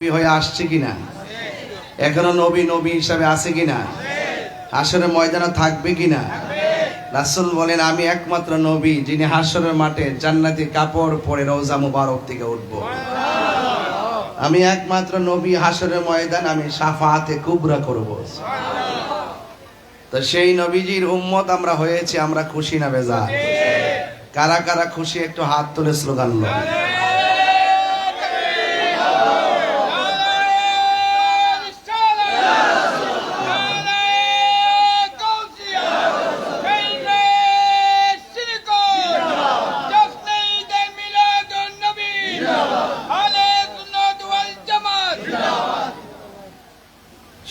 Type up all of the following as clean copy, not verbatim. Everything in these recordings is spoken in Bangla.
নবী হয়ে আসছে কিনা, এখনো নবী নবী হিসাবে আছে কিনা, হাসরের ময়দানে থাকবে কিনা। রাসূল বলেন, আমি একমাত্র নবী যিনি হাসরের মাঠে জান্নাতি কাপড় পরে রওজা মুবারক থেকে উঠবো। আমি একমাত্র নবী, হাসরের ময়দান আমি শাফাআতে কুবরা করব। তো সেই নবীজির উম্মত আমরা হয়েছি, আমরা খুশি না বেজার? কারা কারা খুশি একটু হাত তুলে স্লোগান লো।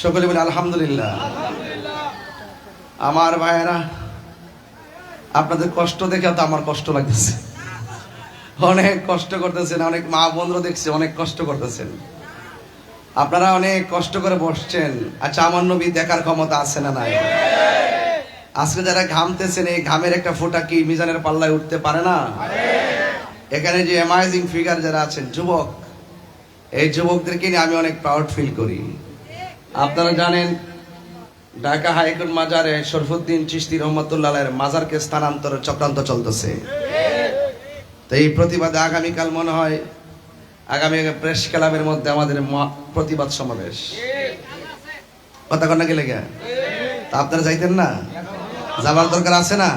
সকলে বলে আলহামদুলিল্লাহ। আমার ভাইয়েরা, আপনাদের কষ্ট দেখে তো আমার কষ্ট লাগতেছে। অনেক কষ্ট করতেছেন, অনেক মা বোনরা দেখছে অনেক কষ্ট করতেছেন। আপনারা অনেক কষ্ট করে বসছেন। আচ্ছা, আমার নবী দেখার ক্ষমতা আছে না নাই? আজকে যারা ঘামতেছেন, এই ঘামের একটা ফোঁটা কি মিজানের পাল্লায় উঠতে পারে না? এখানে যে অ্যামাজিং ফিগার যারা আছেন, যুবক, এই যুবকদেরকে নিয়ে আমি অনেক প্রাউড ফিল করি। আপনারা জানেন, ঢাকা হাইকোর্ট মাজারে শরফুদ্দিন চিশতি রহমতুল্লাহ আলাইহির মাজারকে স্থানান্তরের চক্রান্ত চলতেছে। তো এই প্রতিবাদে আগামীকাল মনে হয় আগামী প্রেস ক্লাবের মধ্যে আমাদের প্রতিবাদ সমাবেশ। কথা কন্যা গেলে গে তা আপনারা যাইতেন না? যাবার দরকার আছে না?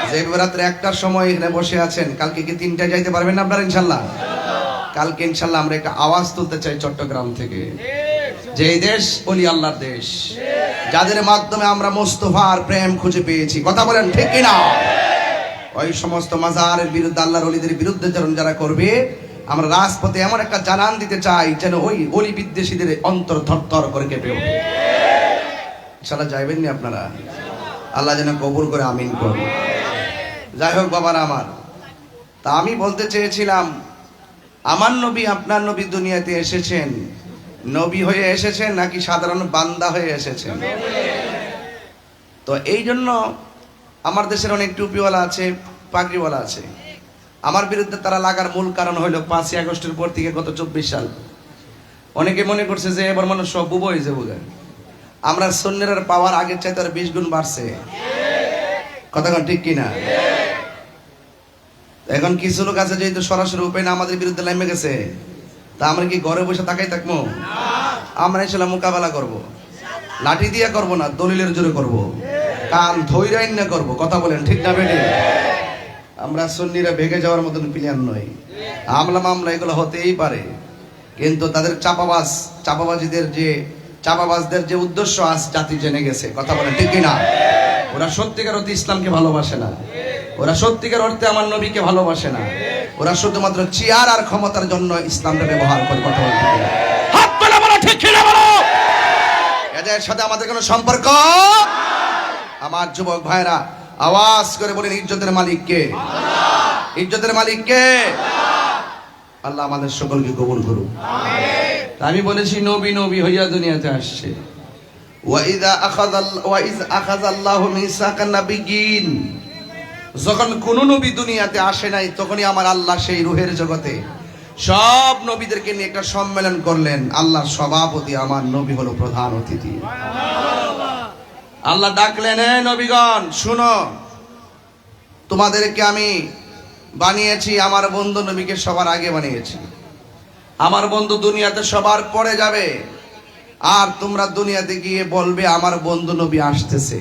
যে রাত্রে 1টার সময় এখানে বসে আছেন, কালকে কি 3টায় যাইতে পারবেন না আপনারা? ইনশাল্লাহ কালকে ইনশাল্লাহ আমরা একটা আওয়াজ তুলতে চাই চট্টগ্রাম থেকে, যে এই দেশ ওলি আল্লাহর দেশ, যাদের মাধ্যমে আমরা মুস্তাফার প্রেম খুঁজে পেয়েছি। কথা বলেন ঠিক কিনা? ওই সমস্ত মাজারের বিরুদ্ধে, আল্লাহর ওলিদের বিরুদ্ধে যারা করবে, আমরা রাজপথে এমন একটা জানান দিতে চাই যেন ওই ওলি বিদ্বেষীদের অন্তর থরথর করে কেঁপে ওঠে। ইনশাআল্লাহ যাইবেন নি আপনারা? আল্লাহ যেন কবুল করে, আমিন করুন। যাই হোক বাবারা আমার, তা আমি বলতে চেয়েছিলাম, আমার নবী, আপনার নবী দুনিয়াতে এসেছেন নবী হয়ে এসেছেন নাকি সাধারণ বান্দা হয়ে এসেছেন? তো এই জন্য আমার দেশের অনেক টুপিওয়ালা আছে, পাগড়িওয়ালা আছে। আমার বিরুদ্ধে তারা লাগার মূল কারণ হলো 5ই আগস্টের পর থেকে গত 24 সাল অনেকে মনে করছে যে এবার মানুষ সব বুবো হয়ে যাবো। আমরা সুন্নির পাওয়ার আগের চাইতে 20 গুণ বাড়ছে। কথা ঠিক কিনা? এখন কিছু লোক আছে যেহেতু সরাসরি উপায় না আমাদের বিরুদ্ধে নেমে গেছে, তা আমরা কি ঘরে বসে তাকাই থাকবো? আমরা ইনশাআল্লাহ মোকাবেলা করব। লাঠি দিয়ে করব না, দলিলের জোরে করব, কান ধৈর্য না করব। কথা বলেন ঠিক না বেটি? আমরা সুন্নিরা ভেগে যাওয়ার মতন প্লেয়ার নই। হামলা মামলা এগুলো হতেই পারে, কিন্তু তাদের চাপাবাজদের যে উদ্দেশ্য আজ জাতি জেনে গেছে। কথা বলেন ঠিক কিনা? ওরা সত্যিকার অর্থে ইসলামকে ভালোবাসে না, ওরা সত্যিকার অর্থে আমার নবীকে ভালোবাসে না, ওরা শুধুমাত্র চেয়ার আর ক্ষমতার জন্য ইসলামটা ব্যবহার করে। কথা বলতে হাত তোলা বলো ঠিক কিনা বলো? এদের সাথে আমাদের কোনো সম্পর্ক? আমার যুবক ভাইরা আওয়াজ করে বলেন, ইজ্জতের মালিক কে? ইজ্জতের মালিক কে? আল্লাহ আমাদের সকলকে কবুল করুন। আমি বলেছি নবী নবী হইয়া দুনিয়াতে আসছে। যখন কোন নবী দুনিয়াতে আসে নাই, তখনই আমার আল্লাহ সেই রুহের জগতে সব নবীদেরকে নিয়ে একটা সম্মেলন করলেন। আল্লাহর সভাপতি আমার নবী হলো প্রধান অতিথি। আল্লাহ ডাকলেন, হে নবীগণ শুনো, তোমাদেরকে আমি বানিয়েছি, আমার বন্ধু নবীকে সবার আগে বানিয়েছি। আমার বন্ধু দুনিয়াতে সবার পরে যাবে, আর তোমরা দুনিয়াতে গিয়ে বলবে আমার বন্ধু নবী আসতেছে।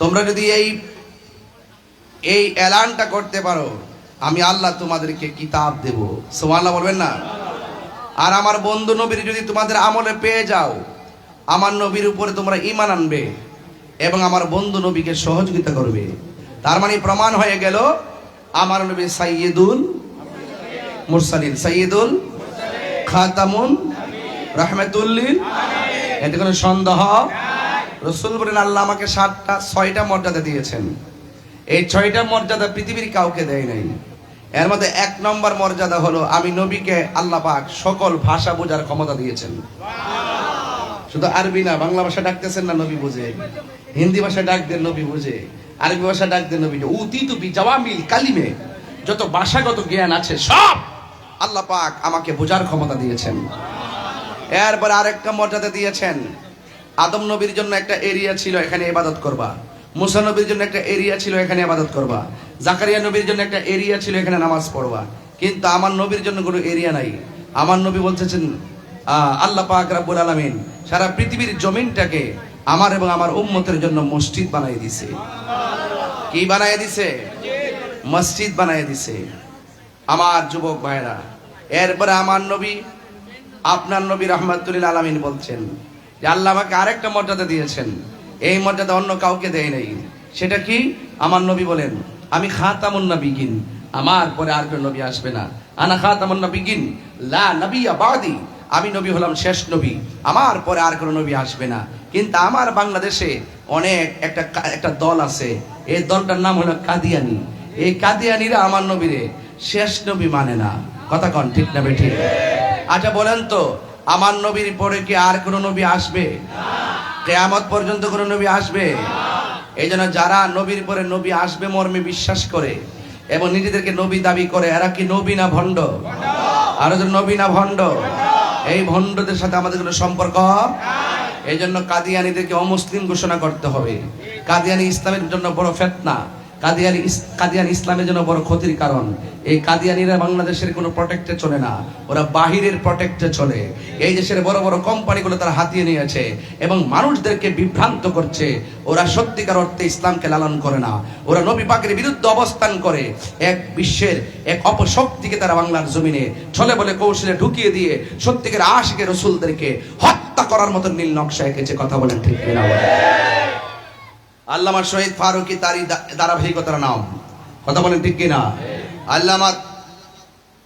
তোমরা যদি এই এলানটা করতে পারো, আমি আল্লাহ তোমাদেরকে কিতাব দেব। সুবহানাল্লাহ বলবেন না? আর আমার বন্ধু নবীর যদি তোমাদের আমলে পেয়ে যাও, আমার নবীর উপরে তোমরা ঈমান আনবে এবং আমার বন্ধু নবীকে সহযোগিতা করবে। তার মানে প্রমাণ হয়ে গেল আমার নবী সাইয়্যিদুল মুরসালিন, সাইয়্যিদুল খাতামুন রাহমাতুল লিল আলামিন। এতে কোনো সন্দেহ? রাসূল বলেন, আল্লাহ আমাকে 6টা মর্যাদা দিয়েছেন। এই 6টা মর্যাদা পৃথিবীর কাউকে দেয় নাই। এর মধ্যে 1 নম্বর মর্যাদা হলো আমি নবীকে আল্লাহ পাক সকল ভাষা বোঝার ক্ষমতা দিয়েছেন। শুধু আরবি না, বাংলা ভাষা ডাকতেছেন না নবী বুঝে, হিন্দি ভাষা ডাক দেন নবী বুঝে, আরবি ভাষা ডাক দেন নবী। উতি তুবি জাওয়ামিল কালিমে, যত ভাষাগত জ্ঞান আছে সব আল্লাহ পাক আমাকে বোঝার ক্ষমতা দিয়েছেন। এরপর আরেকটা মর্যাদা দিয়েছেন, আদম নবীর জন্য একটা এরিয়া ছিল, এখানে ইবাদত করবা। মুসা নবীর জন্য একটা এরিয়া ছিল, এখানে ইবাদত করবা। জাকারিয়া নবীর জন্য একটা এরিয়া ছিল, এখানে নামাজ পড়বা। কিন্তু আমার নবীর জন্য কোনো এরিয়া নাই। আমার নবী বলতেছেন আল্লাহ পাক রব্বুল আলামিন সারা পৃথিবীর জমিনটাকে আমার এবং আমার উম্মতের জন্য মসজিদ বানাই দিছে। কি বানাই দিছে? মসজিদ বানাই দিছে। আমার যুবক ভাইরা, এরপরে আমার নবী, আপনার নবী রাহমাতুল আলামিন বলছেন যে আল্লাহ আমাকে আরেকটা মর্যাদা দিয়েছেন, এই মর্যাদা অন্য কাউকে দেয় নাই। সেটা কি? আমার নবী বলেন, আমি খাতামুন নবিয়িন, আমার পরে আর কোনো নবী আসবে না। আনা খাতামুন নবিয়িন লা নবিয়্যা বাদি, আমি নবী হলাম শেষ নবী, আমার পরে আর কোনো নবী আসবে না। কিন্তু আমার বাংলাদেশে অনেক একটা দল আছে, এই দলটার নাম হলো কাদিয়ানি। এই কাদিয়ানিরা আমার নবীরে শেষ নবী মানে না। কথা কন ঠিক না বেঠিক? আচ্ছা বলেন তো, আমার নবীর পরে কি আর কোনো নবী আসবে? কিয়ামত পর্যন্ত কোনো নবী আসবে? এই জন্য যারা নবীর পরে নবী আসবে মর্মে বিশ্বাস করে এবং নিজেদেরকে নবী দাবি করে, এরা কি নবী না ভণ্ড? আরো যে নবী না ভণ্ড? এই ভণ্ডদের সাথে আমাদের কোনো সম্পর্ক। এই জন্য কাদিয়ানিদেরকে অমুসলিম ঘোষণা করতে হবে। কাদিয়ানি ইসলামের জন্য বড় ফিতনা, কাদিয়ানি ইসলামের জন্য বড় ক্ষতির কারণ। এই কাদিয়ানিরা বাংলাদেশের কোনো প্রোটেক্টে চলে না, ওরা বাহিরের প্রোটেক্টে চলে। এই দেশের বড় বড় কোম্পানিগুলো তারা হাতিয়ে নিয়েছে এবং মানুষদেরকে বিভ্রান্ত করছে। ওরা সত্যিকার অর্থে ইসলামকে লালন করে না, ওরা নবী পাকের বিরুদ্ধে অবস্থান করে। এক বিশ্বের এক অপশক্তিকে তারা বাংলার জমিনে ছলে বলে কৌশলে ঢুকিয়ে দিয়ে সত্যিকার আশিকের রাসূলদেরকে হত্যা করার মতো নীল নকশা এঁকেছে। কথা বলেন ঠিক কিনা? আল্লামা শহীদ ফারুকী তারই ধারাবাহিকতার নাম। কথা বলেন ঠিক কিনা? আল্লামা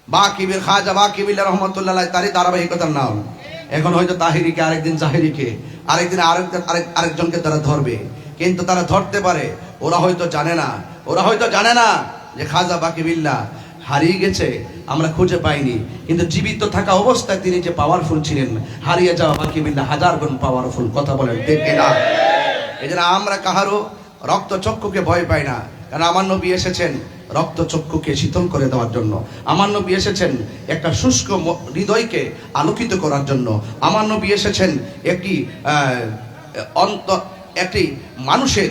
বাকিবির খাজা বাকিবিল্লাহ রহমাতুল্লাহ তারই ধারাবাহিকতার নাম। এখন হয়তো তাহিরিকে, আরেকদিন জাহিরিকে, আরেকদিন আরেকজনকে তারা ধরবে। কিন্তু তারা ধরতে পারে, ওরা হয়তো জানে না যে খাজা বাকিবিল্লাহ হারিয়ে গেছে, আমরা খুঁজে পাইনি। কিন্তু জীবিত থাকা অবস্থায় তিনি যে পাওয়ারফুল ছিলেন, হারিয়ে যাওয়া বাকিবিল্লাহ হাজার গুণ পাওয়ারফুল। কথা বলেন ঠিক কিনা? এই জন্য আমরা কাহারও রক্ত চক্ষুকে ভয় পাই না, কারণ আমার নবী এসেছেন রক্ত চক্ষুকে শীতল করে দেওয়ার জন্য। আমার নবী এসেছেন একটা শুষ্ক হৃদয়কে আলোকিত করার জন্য। আমার নবী এসেছেন একটি মানুষের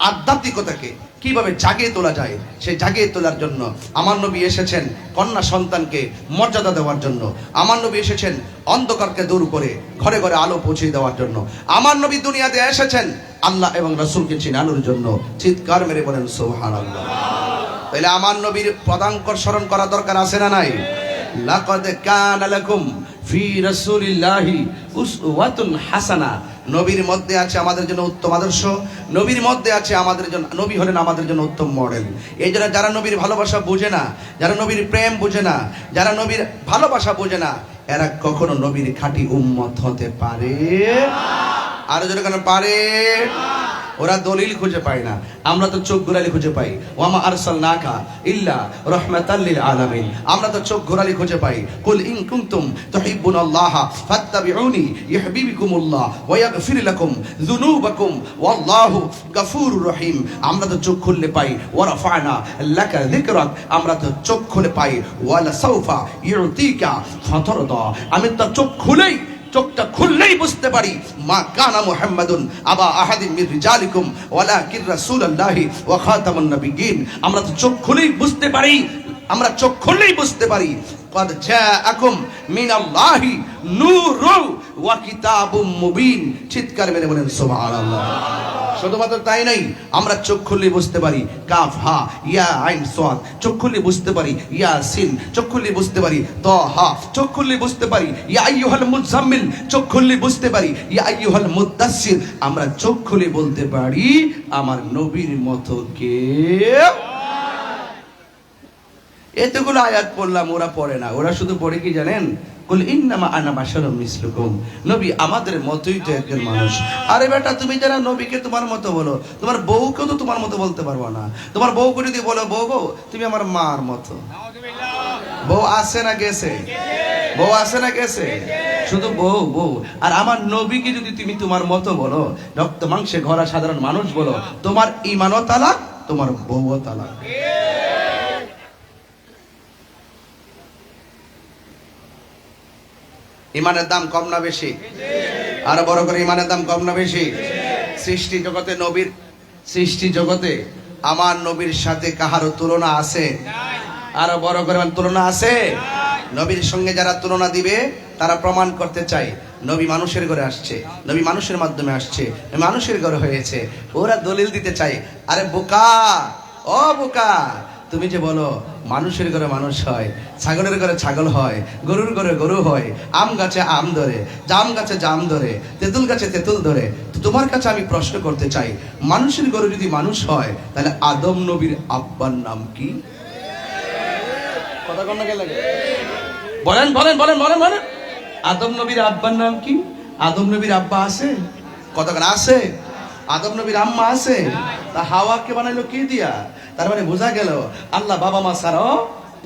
আধ্যাত্মিকতাকে কিভাবে জাগিয়ে তোলা যায় সেই জাগিয়ে তোলার জন্য। আমার নবী এসেছেন কন্যা সন্তানকে মর্যাদা দেওয়ার জন্য। আমার নবী এসেছেন অন্ধকারকে দূর করে ঘরে ঘরে আলো পৌঁছে দেওয়ার জন্য। আমার নবী দুনিয়াতে এসেছেন আল্লাহ এবং রাসূলকে চিনানোর জন্য। চিৎকার মেরে বলেন সুবহানাল্লাহ। তাহলে আমার নবীর পদাঙ্কর স্মরণ করা দরকার আছে না নাই? লাকাদ কানা লাকুম ফি রাসূলিল্লাহি উসওয়াতুন হাসানা। নবীর মধ্যে আছে আমাদের জন্য উত্তম আদর্শ, নবীর মধ্যে আছে আমাদের জন্য, নবী হলেন আমাদের জন্য উত্তম মডেল। এই জন্য যারা নবীর ভালোবাসা বোঝে না, যারা নবীর প্রেম বোঝে না, যারা নবীর ভালোবাসা বোঝে না, এরা কখনো নবীর খাঁটি উম্মত হতে পারে? আরো যেন কেন পারে? ওরা দলিল খুঁজে পায় না, আমরা তো চোখ ঘোরালি খুঁজে পাই। ওয়ামা আরসালনাকা ইল্লা রাহমাতাল লিল আলামিন। আমরা তো চোখ ঘোরালি খুঁজে পাই। কুল ইন কুনতুম তুহিব্বুনাল্লাহ ফাত্তাবিউনি ইউহিব্বুকুমুল্লাহ ওয়া ইয়াগফির লাকুম যুনুবাকুম ওয়াল্লাহু গফুরুর রহিম। আমরা তো চোখ খুললে পাই ওয়া রাফা'না লাকা যিকরাক। আমরা তো চোখ খুলে পাই ওয়ালা সাউফা ইউতিকা ফাতারদা। আমি তো চোখটা খুললেই বুঝতে পারি মা কানা মুহাম্মাদুন আবা আহাদিন মির রিজালিকুম ওয়ালাকিন রাসূলুল্লাহি ওয়া খাতামুন নবিয়্যিন। আমরা তো চোখ খুলেই বুঝতে পারি قد جاءكم من الله نور وكتاب مبين। চিৎকার মেরে বলেন সুবহানাল্লাহ। শুধুমাত্র তাই নাই, আমরা চোখ খুললে বুঝতে পারি কাফ হা ইয়া আইন সাদ, চোখ খুললে বুঝতে পারি ইয়াসিন, চোখ খুললে বুঝতে পারি তাহা, চোখ খুললে বুঝতে পারি ইয়া আইয়ুহাল মুজাম্মিল, চোখ খুললে বুঝতে পারি ইয়া আইয়ুহাল মুদাসসির। আমরা চোখ খুলে বলতে পারি আমার নবীর মতো কে। এতগুলো আয়াত পড়লাম, ওরা পড়ে না। ওরা শুধু পড়ে কি জানেন? কুল ইন্নামা আনা বাশারুম মিসলুকুম। নবী আমাদের মতোই তো একজন মানুষ। আরে বেটা, তুমি যারা নবীকে তোমার মতো বলো, তোমার বউকেও তো তোমার মতো বলতে পারবো না। তোমার বউকে যদি বলো বউ তুমি আমার মার মতো, বউ আসে না গেছে? বউ আসে না গেছে? শুধু বউ। আর আমার নবীকে যদি তুমি তোমার মতো বলো, রক্ত মাংসে ঘরা সাধারণ মানুষ বলো, তোমার ঈমানও তালাক, তোমার বউও তালাক। ইমানের দাম কম না বেশি? আরো বড় করে, ইমানের দাম কম না বেশি? সৃষ্টি জগতে নবীর, সৃষ্টি জগতে আমার নবীর সাথে কাহারও তুলনা আছে? আরো বড় করে তুলনা আছে? নবীর সঙ্গে যারা তুলনা দিবে তারা প্রমাণ করতে চায় নবী মানুষের ঘরে আসছে, নবী মানুষের মাধ্যমে আসছে, মানুষের ঘরে হয়েছে, ওরা দলিল দিতে চায়। আরে বোকা, ও বোকা, তুমি যে বলো মানুষের ঘরে মানুষ হয়, ছাগলের ঘরে ছাগল হয়, গরুর ঘরে গরু হয়, আম গাছে আম ধরে, জাম গাছে জাম ধরে, তেঁতুল গাছে তেঁতুল ধরে, তো তোমার কাছে আমি প্রশ্ন করতে চাই, মানুষের ঘরে যদি মানুষ হয় তাহলে আদম নবীর আব্বার নাম কি? কথা কন না লাগে? বলেন বলেন বলেন বলেন বলেন, আদম নবীর আব্বার নাম কি? আদম নবীর আব্বা আছে? কতক্ষণ আছে? আদম নবীর আম্মা আছে? তা হাওয়াকে বানাইলো কি দিয়া? তার মানে বোঝা গেল আল্লাহ বাবা মা ছাড়াও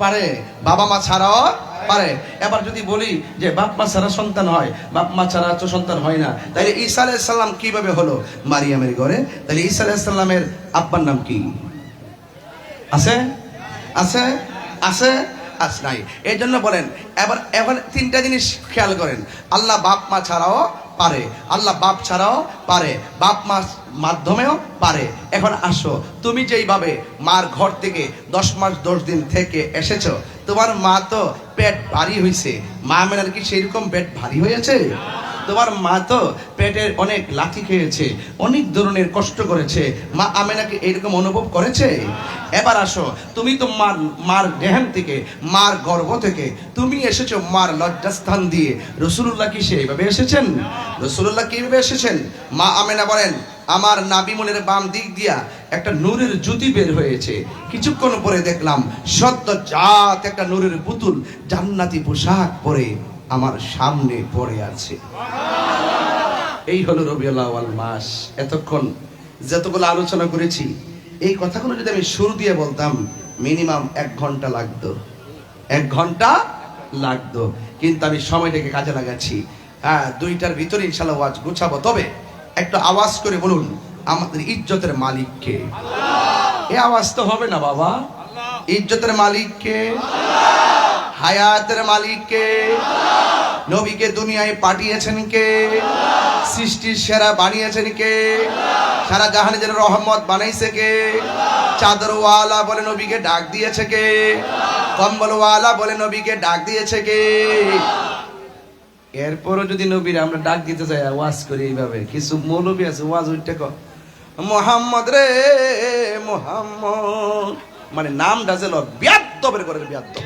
পারে, বাবা মা ছাড়াও পারে। এবার যদি বলি যে বাপ মা ছাড়া সন্তান হয়, বাপ মা ছাড়া তো সন্তান হয় না, তাইলে ঈসা আলাইহিস সালাম কিভাবে হলো মারিয়ামের ঘরে? তাহলে ঈসা আলাইহিস সালামের আব্বার নাম কি? আছে? আছে? আছে? আস নাই। এই জন্য বলেন, এবার এখন তিনটা জিনিস খেয়াল করেন, আল্লাহ বাপ মা ছাড়াও পারে, আল্লাহ বাপ ছাড়াও পারে, বাপ মা মাধ্যমেও পারে। এখন আসো, তুমি যেইভাবে মার ঘর থেকে 10 মাস 10 দিন থেকে এসেছো, তোমার মা তো পেট ভারী হয়েছে, মা মেনার কি সেরকম পেট ভারী হয়েছে? তোমার মা তো পেটের অনেক লাথি খেয়েছে, অনেক ধরনের কষ্ট করেছে, মা আমেনাকে এরকম অনুভব করেছে? এবার আসো, তুমি তো মার দেহান থেকে, মার গর্ভ থেকে তুমি এসেছো মার লজ্জাস্থান দিয়ে। রাসূলুল্লাহ কি সেইভাবে এসেছেন? রাসূলুল্লাহ কিভাবে এসেছেন? মা আমেনা বলেন, আমার নাবিমুনের বাম দিক দিয়া একটা নূরের জ্যোতি বের হয়েছে, কিছুক্ষণ পরে দেখলাম সদ্যজাত একটা নূরের পুতুল জান্নাতি পোশাক পরে আমার সামনে পড়ে আছে। এই হলো রবিউল আউয়াল মাস। এতক্ষণ যতগুলো আলোচনা করেছি, এই কথাগুলো যদি আমি শুরু দিয়ে বলতাম মিনিমাম 1 ঘন্টা লাগতো, 1 ঘন্টা লাগতো, কিন্তু আমি সময়টাকে কাজে লাগাচ্ছি। হ্যাঁ, 2টার ভিতরে ইনশাআল্লাহ ওয়াজ গুছাবো। তবে একটু আওয়াজ করে বলুন, আমাদের ইজ্জতের মালিক কে? এই আওয়াজ তো হবে না বাবা। ইজ্জতের মালিক কে? হায়াতের মালিক কে? নবীকে দুনিয়ায় পাঠিয়েছেন কে? সৃষ্টির সেরা বানিয়েছেন কে? সারা জাহানে যেন রহমত বানাইছে কে? চাদরওয়ালা বলে নবীকে ডাক দিয়েছে কে? কম্বলওয়ালা বলে নবীকে ডাক দিয়েছে কে? এরপরও যদি নবীর আমরা ডাক দিতে চাই, ওয়াজ করি এইভাবে, কিছু মৌলবী আছে ওয়াজ উঠতে কর মোহাম্মদ রে মোহাম্মদ, মানে নামটা যেন বিয়াদ্দবের করে, বিয়াদ্দব।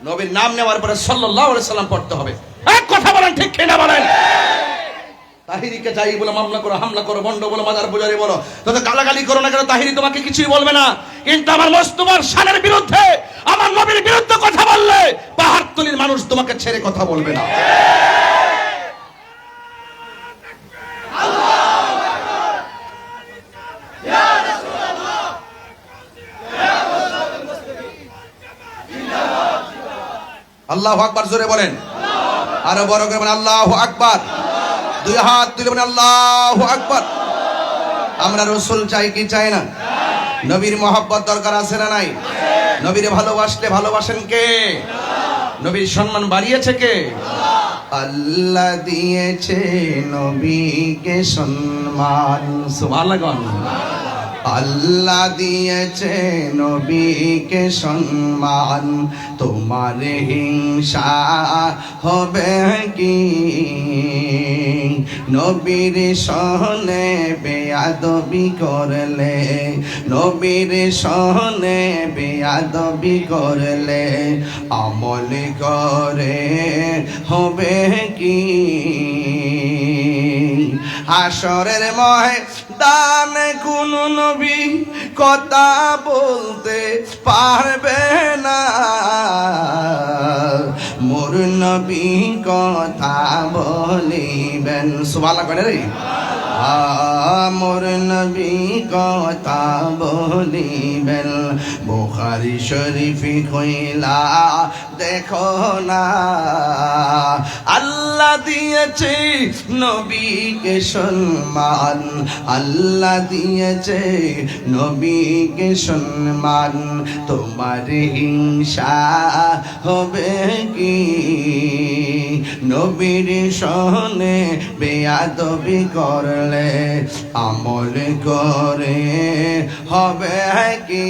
নবীর নাম নেওয়ার পরে সাল্লাল্লাহু আলাইহি সাল্লাম পড়তে হবে। এক কথা বলেন, ঠিক কিনা বলেন? তাহিরিকে যাই বলে মামলা করো, হামলা করো, বন্ড বলো, মাদার পূজারি বলো, তবে গালাগালি করো না কেন, তাহিরি তোমাকে কিছুই বলবে না। কিন্তু আমার মোস্তফার শানের বিরুদ্ধে, আমার নবীর বিরুদ্ধে কথা বললে পাহাড়তলির মানুষ তোমাকে ছেড়ে কথা বলবে না। আল্লাহু আকবার, জোরে বলেন, আরো বড় করে বলেন আল্লাহু আকবার। 2 হাত তুলে বলেন আল্লাহু আকবার। আমরা রাসূল চাই কি চাই না? নবীর মহব্বত দরকার আছে না নাই? নবীরে ভালোবাসলে ভালোবাসেন কে? নবীর সম্মান বাড়িয়েছে কে? আল্লাহ দিয়েছে নবীকে সম্মান। সুবহানাল্লাহ। আল্লাহ দিয়েছে নবীকে সম্মান, তোমার হিংসা হবে কি? নবীর সনে বেয়াদবি করলে, নবীর সনে বেয়াদবি করলে আমল করে হবে কি? হাসরের ময়দান কোন নবী কথা বলতে পারবে না, মোর নবী কথা বলিবেন। সুবহানাল্লাহ করে রে, মোর নবী কথা বলিবেন। বুখারী শরীফ কইলা দেখো না, আল্লাহ দিয়েছে নবীকে সম্মান, আল্লাহ দিয়েছে নবীকে সম্মান, তোমার হিংসা হবে কি? নবীর সনে বেয়াদবি করলে আমল করে হবে কি?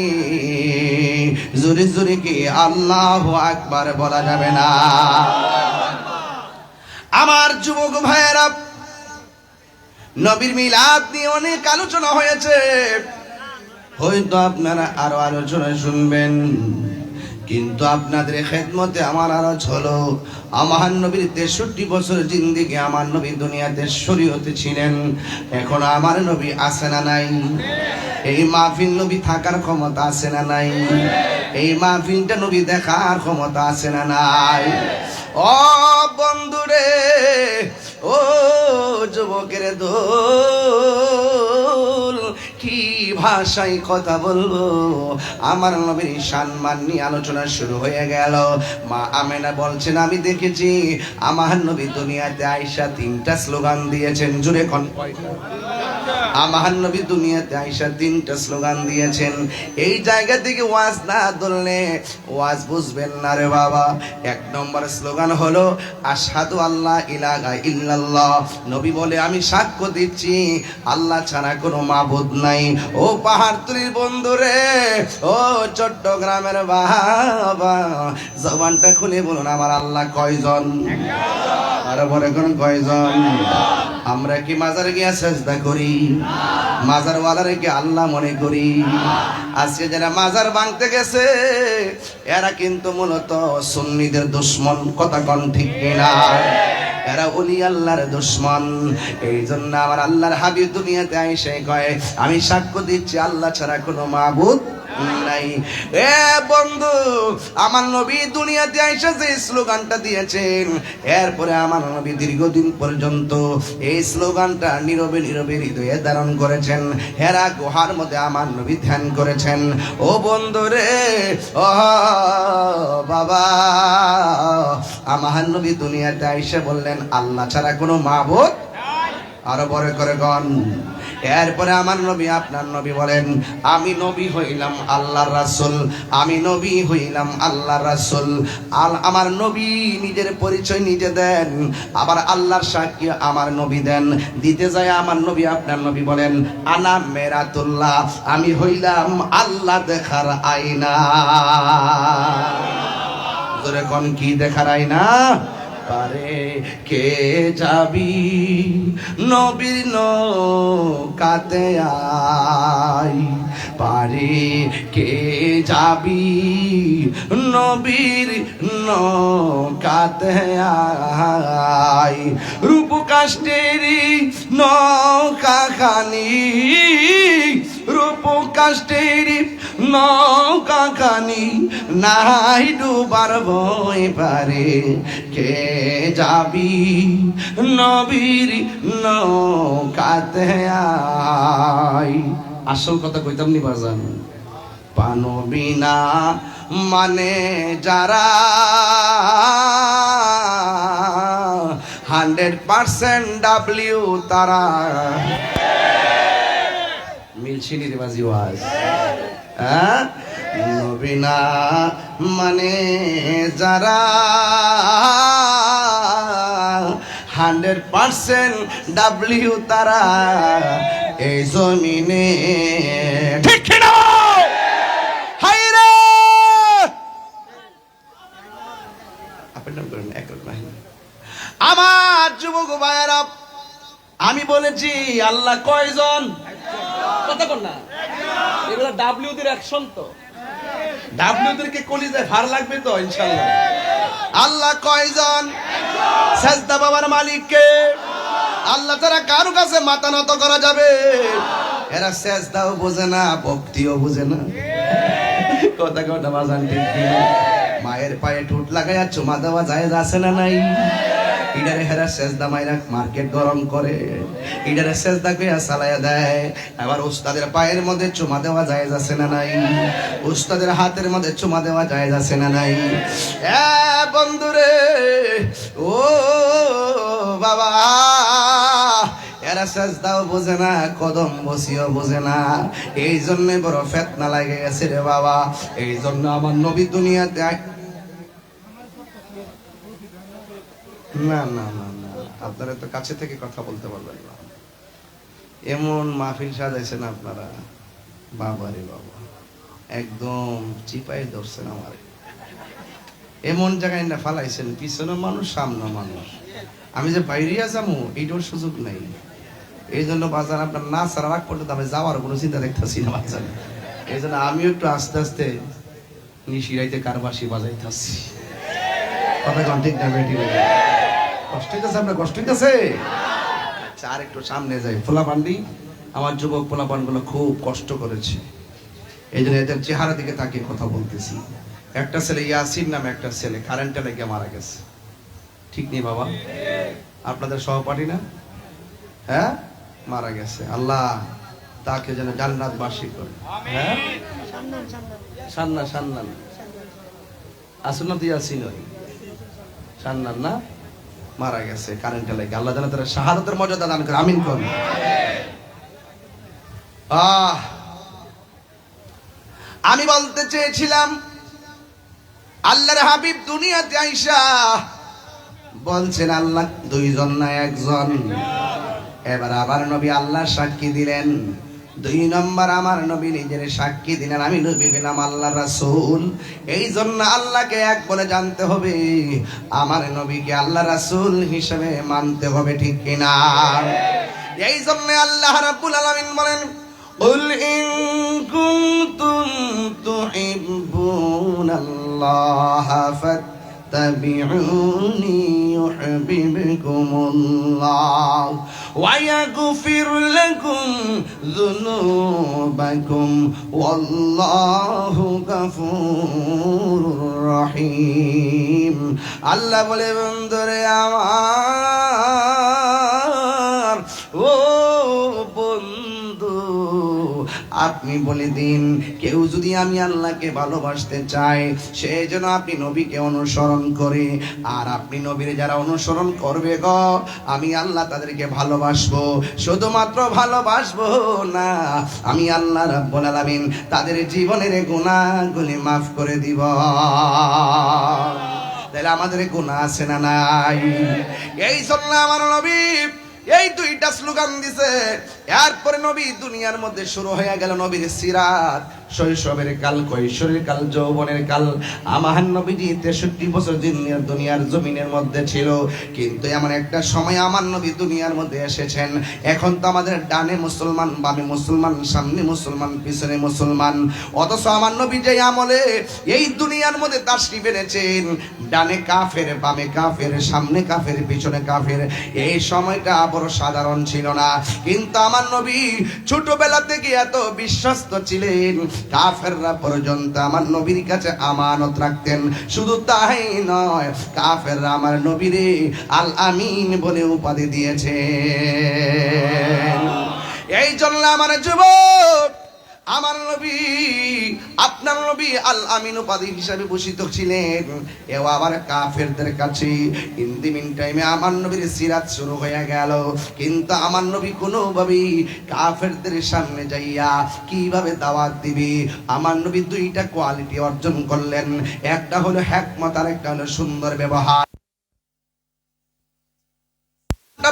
জোরে জোরে কি আল্লাহু আকবার বলা যাবে না? আমার যুবক ভাইয়েরা, নবীর মিলাদ নিয়ে অনেক আলোচনা হয়েছে, হয়তো আপনারা আরো আলোচনা শুনবেন, কিন্তু আপনাদের খেদমতে আমার আরজ হলো, আমার নবীর 63 বছর জিন্দেগি আমার নবী দুনিয়াতে শরীয়তে ছিলেন। এখন আমার নবী আছে না নাই? এই মাহফিল নবী থাকার ক্ষমতা আছে না নাই? এই মাহফিলটা নবী দেখার ক্ষমতা আছে না নাই? ও বন্ধুরে, ও যুবকের দোল, কি ভাষায় কথা বলবো? আমার নবীর সম্মান নিয়ে আলোচনা শুরু হয়ে গেল। মা আমেনা বলছেন, আমি দেখেছি আমার নবী দুনিয়াতে আয়েশা 3টা স্লোগান দিয়েছেন। জুড়ে কোন কয়টা? আমার নবী দুনিয়াতে আয়েশা 3টা স্লোগান দিয়েছেন। এই জায়গা থেকে ওয়াজ না ধরলে ওয়াজ বুঝবেন না রে বাবা। 1 নম্বর স্লোগান হলো আশহাদু আল্লাহ ইলাহা ইল্লাল্লাহ। নবী বলে, আমি সাক্ষ্য দিচ্ছি আল্লাহ ছাড়া কোনো মাবুদ নাই। ও পাহাড়তলির বন্ধুরে, ও চট্টগ্রামের বাবা, জবানটা খুলে বলুন, আমার আল্লাহ কয়জন? আর বলে কোন কয়জন? আমরা কি মাজারে গিয়ে সেজদা করি? মাজার ওয়ালারে কি আল্লাহ মনে করি? আজকে যারা মাজার ভাঙতে গেছে এরা কিন্তু মূলত সুন্নিদের দুশমন। কথা কোন ঠিক কিনা? এরা ওলি আল্লাহর দুশমন। এই জন্য আমার আল্লাহর হাবিব দুনিয়াতে আইসে কয়, আমি সাক্ষ্য দিচ্ছি আল্লাহ ছাড়া কোনো মাবুদ নাই। এ বন্ধু, আমার নবী দুনিয়াতে আইসা যে স্লোগানটা দিয়েছেন, এরপরে আমার নবী দীর্ঘদিন পর্যন্ত এই স্লোগানটা নীরবে নীরবে হৃদয়ে ধারণ করেছেন। হেরা গুহার মধ্যে আমার নবী ধ্যান করেছেন। ও বন্ধু রে, ও বাবা, আমার নবী দুনিয়াতে আইসা বললেন আল্লাহ ছাড়া কোনো মাবুদ। আরো বড় করে গণ। এরপরে আমার নবী, আপনার নবী বলেন, আমি নবী হইলাম আল্লাহর রাসূল, আমি নবী হইলাম আল্লাহর রাসূল। আমার নবী নিজের পরিচয় নিজে দেন, আবার আল্লাহর সাক্ষী আমার নবী দেন। দিতে যায় আমার নবী, আপনার নবী বলেন, আনা মেরাতুল্লাহ, আমি হইলাম আল্লাহ দেখার আয়না। জোরে কোন কি দেখার আয়না? পারে কে যাবি নবীর নৌকাতে আয়, পারে কে যাবি নবীর নৌকাতে আয়। রূপ কাষ্টেরি নৌকা খানি, রূপ কাষ্টেরি নৌকা খানি, নাই ডুবার ভয়, পারে কে যাবি নবীর নৌকাতে আয়। আসল কথা কইতাম নি বাজান, পানবিনা মানে যারা 100% ডাব্লিউ তারা। মিলছিনি রে বাজি ওয়াজ? হ্যাঁ, নবীনা মানে যারা 100% ডাব্লিউ তারা এই জমিনে। ঠিক কিনা? হাই রে, আপনার নাম করেন একরকম। আমার যুবক ভাইয়েরা, আমি বলেছি আল্লাহ কয়জন? কথা বল না, এগুলা ডাব্লিউ দের অ্যাকশন তো। ডাব্লিউ দেরকে কলিজায় ভার লাগবে তো ইনশাআল্লাহ। আল্লাহ কয়জন? সাজদা বাবার মালিক কে? আল্লাহ তারা কারো কাছে মাথা নত করা যাবে? এরা সাজদাও বোঝে না, ভক্তিও বোঝে না। কথা কথা বাজান ঠিক কিনা? মায়ের পায়ে ঠোঁট লাগাইয়া চুমা দেওয়া যায় আছে না নাই? ইডারে হেরা সেজদা মাইরা মার্কেট গরম করে, ইডারে সেজদা কইয়া চালাইয়া দেয়। আবার উস্তাদের পায়ের মধ্যে চুমা দেওয়া যায় আছে না নাই? উস্তাদের হাতের মধ্যে চুমা দেওয়া যায় আছে না নাই? এ বন্ধুরে, ও বাবা, এরা সেজদাও বোঝে না, কদম বসিও বোঝে না। এই জন্য বড় ফেতনা লাগে গেছে রে বাবা। এই জন্য আমার নবী দুনিয়াতে না না না না, আপনারা তো কাছে থেকে কথা বলতে পারবেন না। এমন মাহফিল সাজাইছেন আপনারা, বাবারে বাবা, একদম চিপাই ধরছেন আমারে। এমন জায়গায় না ফালাইছেন, পিছনে মানুষ সামনে মানুষ, আমি যে বাইরিয়া যাবো এইটার সুযোগ নাই। এই জন্য বাজার আপনার না ছাড়া রাখ পর্যন্ত আমি যাওয়ার কোনো চিন্তা দেখতেছি না বাজার। এই জন্য আমিও একটু আস্তে আস্তে নিশিরাইতে কারবাসি বাজাইতেছি। কথা কন ঠিক না বেটি? কষ্ট হইতেছে আপনার, কষ্ট হইতেছে? আর একটু সামনে যাই। পোলাপান্ডি, আমার যুবক পোলাপান গুলো খুব কষ্ট করেছে, এই জন্য এদের চেহারা দিকে তাকিয়ে কথা বলতেছি। একটা ছেলে ইয়াসিন নামে একটা ছেলে কারেন্টে লেগে মারা গেছে, ঠিক নেই বাবা? আপনাদের সহপাঠী না? হ্যাঁ, মারা গেছে। আল্লাহ তাকে যেন জান্নাতবাসী করে। হ্যাঁ, সান্নান সান্নান আসুন না, তুই আসিন সান্নান না, মারা গেছে কারেন্টে লেগে। আল্লাহ যেন তারা শাহাদাতের মর্যাদা দান করে, আমিন করুন। আমি বলতে চেয়েছিলাম, আল্লাহর হাবিব দুনিয়াতে আইসা বলছেন আল্লাহ দুইজন না একজন। এবার আবার নবী আল্লাহ সাক্ষী দিলেন, 2 নম্বর আমার নবী নিজের সাক্ষী দিলেন, আমি নবী হলাম আল্লাহ রাসূল। এই জন্য আল্লাহকে এক বলে জানতে হবে, আমার নবীকে আল্লাহ রাসূল হিসেবে মানতে হবে, ঠিক কিনা? এই জন্য আল্লাহ রাব্বুল আলামিন বলেন, قل إن كنتم تحبون الله فاتبعوني يحببكم الله ويغفر لكم ذنوبكم والله غفور رحيم। আল্লাহ বলে, বন্ধুরে আমার, ও বন্ধু আপনি বলে দিন, কেউ যদি আমি আল্লাহকে ভালোবাসতে চাই, সেই জন্য আপনি নবীকে অনুসরণ করে, আর আপনি নবীর যারা অনুসরণ করবে গো, আমি আল্লাহ তাদেরকে ভালোবাসবো। শুধুমাত্র ভালোবাসবো না, আমি আল্লাহ রাব্বুল আলামিন তাদের জীবনের গুনাহগুলি মাফ করে দিব। তাহলে আমাদের গুনাহ আছে না নাই? এই জন্য আমার নবী এই 2টা স্লোগান দিছে। এরপরে নবী দুনিয়ার মধ্যে শুরু হয়ে গেল নবীর সিরাত। শৈশবের কাল, কৈশোরের কাল, যৌবনের কাল। আমার নবীজি 63 বছর দুনিয়ার জমিনের মধ্যে ছিল, কিন্তু এমন একটা সময় আমার নবী দুনিয়ার মধ্যে এসেছেন। এখন তো আমাদের ডানে মুসলমান, বামে মুসলমান, সামনে মুসলমান, পিছনে মুসলমান, অথচ আমার নবী যে আমলে এই দুনিয়ার মধ্যে তাশরীফ এনেছেন, ডানে কাফের, বামে কাফের, সামনে কাফের, পিছনে কাফের, এই সময়টা বড় সাধারণ ছিল না। কিন্তু আমার নবী ছোটবেলা থেকে এত বিশ্বস্ত ছিলেন, কাফেররা পর্যন্ত আমার নবীর কাছে আমানত রাখতেন। শুধু তাই নয়, কাফেররা আমার নবীরে আল আমিন বলে উপাধি দিয়েছে। এই জন্য আমার যুবক, আমার নবী, আপনার নবী আল আমিন উপাধি হিসাবে ভূষিত ছিলেন। এও আবার কাফেরদের কাছে। ইন দি মিন টাইমে আমার নবীর সিরাত শুরু হয়ে গেল, কিন্তু আমার নবী কোনোভাবেই কাফেরদের সামনে যাইয়া কিভাবে দাওয়াত দিবে, আমার নবী 2টা কোয়ালিটি অর্জন করলেন। একটা হলো হিকমত, আর একটা হলো সুন্দর ব্যবহার।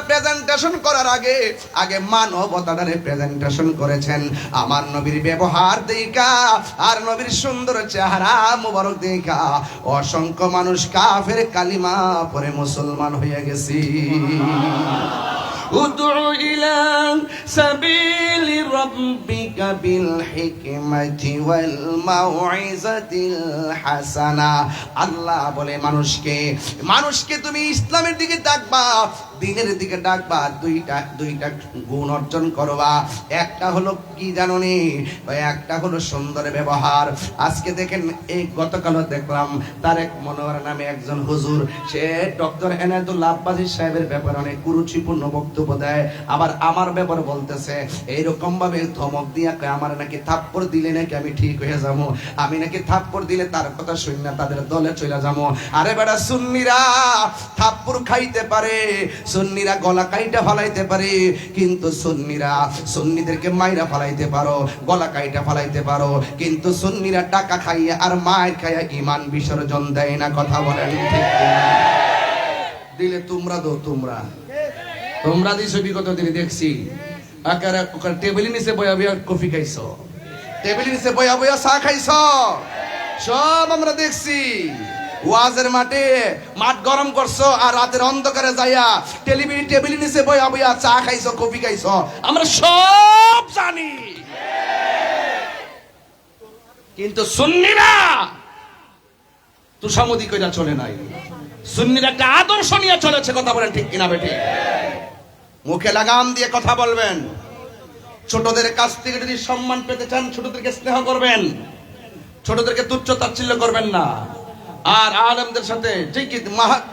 প্রেজেন্টেশন করার আগে মানবতাটারে প্রেজেন্টেশন করেছেন। আমার নবীর ব্যবহার দেখা আর নবীর সুন্দর চেহারা মুবারক দেখা অসংখ্য মানুষ কাফের কালিমা পড়ে মুসলমান হয়ে গেছে। উদউ ইলা সাবিলি রাব্বিকা বিল হিকমাতি ওয়াল মাউইজাতিল হাসানা। আল্লাহ বলে মানুষকে তুমি ইসলামের দিকে ডাকবা, দিনের দিকে ডাকবা, দুইটা গুণ অর্জন করবা। একটা হলো কি জানো নি? একটা হলো সুন্দর ব্যবহার। আজকে দেখেন, এই গতকাল দেখলাম তারেক মনোয়ার নামে একজন হুজুর, সে ডক্টর এনায়েতুল্লাহ আব্বাসী সাহেবের ব্যাপারে অনেক কুরুচিপূর্ণ বক্তব্য দেয়, আবার আমার ব্যাপারে বলতেছে এইরকম ভাবে ধমক দিয়া আমার নাকি থাপ্পড় দিলে নাকি আমি ঠিক হয়ে যাবো, আমি নাকি থাপ্পড় দিলে তার কথা শুনি না তাদের দলে চলে যাবো। আরে বেটা, সুন্নিরা থাপ্পড় খাইতে পারে, সুন্নিরা গলা কাইটা ফালাইতে পারে, কিন্তু সুন্নিদেরকে মাইরা ফালাইতে পারো, গলা কাইটা ফালাইতে পারো, কিন্তু সুন্নিরা টাকা খাইয়া আর মায়ের খাইয়া ঈমান বিসর্জন দেয় না। কথা বলেন ঠিক কিনা? দিলে তোমরা দো, তোমরা দিছো বিগত দিনে দেখছি। আকার টেবিলের নিচে বয়া বয়া কফি খাইছো, টেবিলের নিচে বয়া বয়া চা খাইছো, সব আমরা দেখছি। ওয়াজের মাঠ গরম করছো আর রাতের অন্ধকারে যাইয়া টেবিলের নিচে বয়া বয়া চা খাইছো, কফি খাইছো, আমরা সব জানি। কিন্তু সুন্নিরা তুষামদি কইরা চলে নাই, সুন্নিরা একটা আদর্শ নিয়ে চলেছে। কথা বলেন ঠিক কিনা বেটি? মুখে লাগাম দিয়ে কথা বলবেন। ছোটদের কাছ থেকে যদি সম্মান পেতে চান, ছোটদেরকে স্নেহ করবেন, ছোটদেরকে তুচ্ছ তাচ্ছিল্য করবেন না। আর আলেমদের সাথে ঠিকই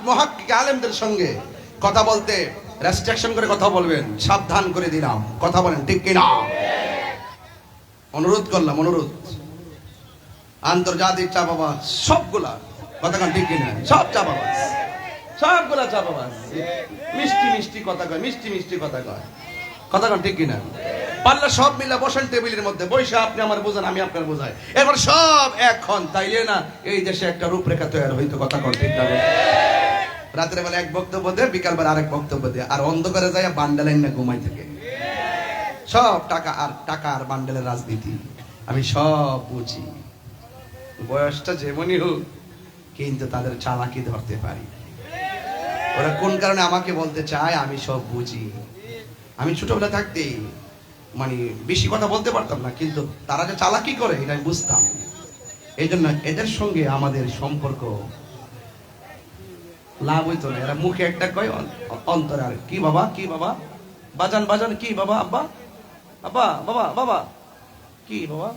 মুহাক্কিক আলেমদের সঙ্গে কথা বলতে রেস্ট্রিকশন করে কথা বলবেন, সাবধান করে দিলাম। কথা বলেন ঠিক কিনা? অনুরোধ করলাম, অনুরোধ। আন্তর্জাতিক চাপাবাজ সবগুলা, কথা কন ঠিক কিনা? সব চাপাবাজ, সবগুলা চাপাবাজ। মিষ্টি মিষ্টি কথা কয়, মিষ্টি মিষ্টি কথা কয়, কথা কন ঠিক কিনা? পারলে সব মিলে বসেন টেবিলের মধ্যে, বৈশা আপনি আমার বোঝান, আমি আপনার বোঝাই, এবার সব এখন, তাইলে না এই দেশে একটা রূপরেখা তৈরি হইতো। কথা কন ঠিক না? রাতের বেলা এক বক্তব্য দেয়, বিকাল বেলা আরেক বক্তব্য দেয়, আর অন্ধকারে যায় বান্ডেল না ঘুমাই থাকে। সব টাকা আর বান্ডেলের রাজনীতি। আমি সব বুঝি, বয়সটা যেমনই হোক, কিন্তু তাদের চালাকি ধরতে পারি। ওরা কোন কারণে আমাকে বলতে চায় আমি সব বুঝি। আমি ছোটবেলা থাকতে মানে বেশি কথা বলতে পারতাম না, কিন্তু তারা যে চালাকি করে এটা আমি বুঝতাম। এই জন্য এদের সঙ্গে আমাদের সম্পর্ক লাভ হইতো না। এরা মুখে একটা কয়, অন্তরে আর কি বাবা, কি বাবা, বাজান বাজান, কি বাবা, আব্বা আব্বা, বাবা বাবা, কি বাবা,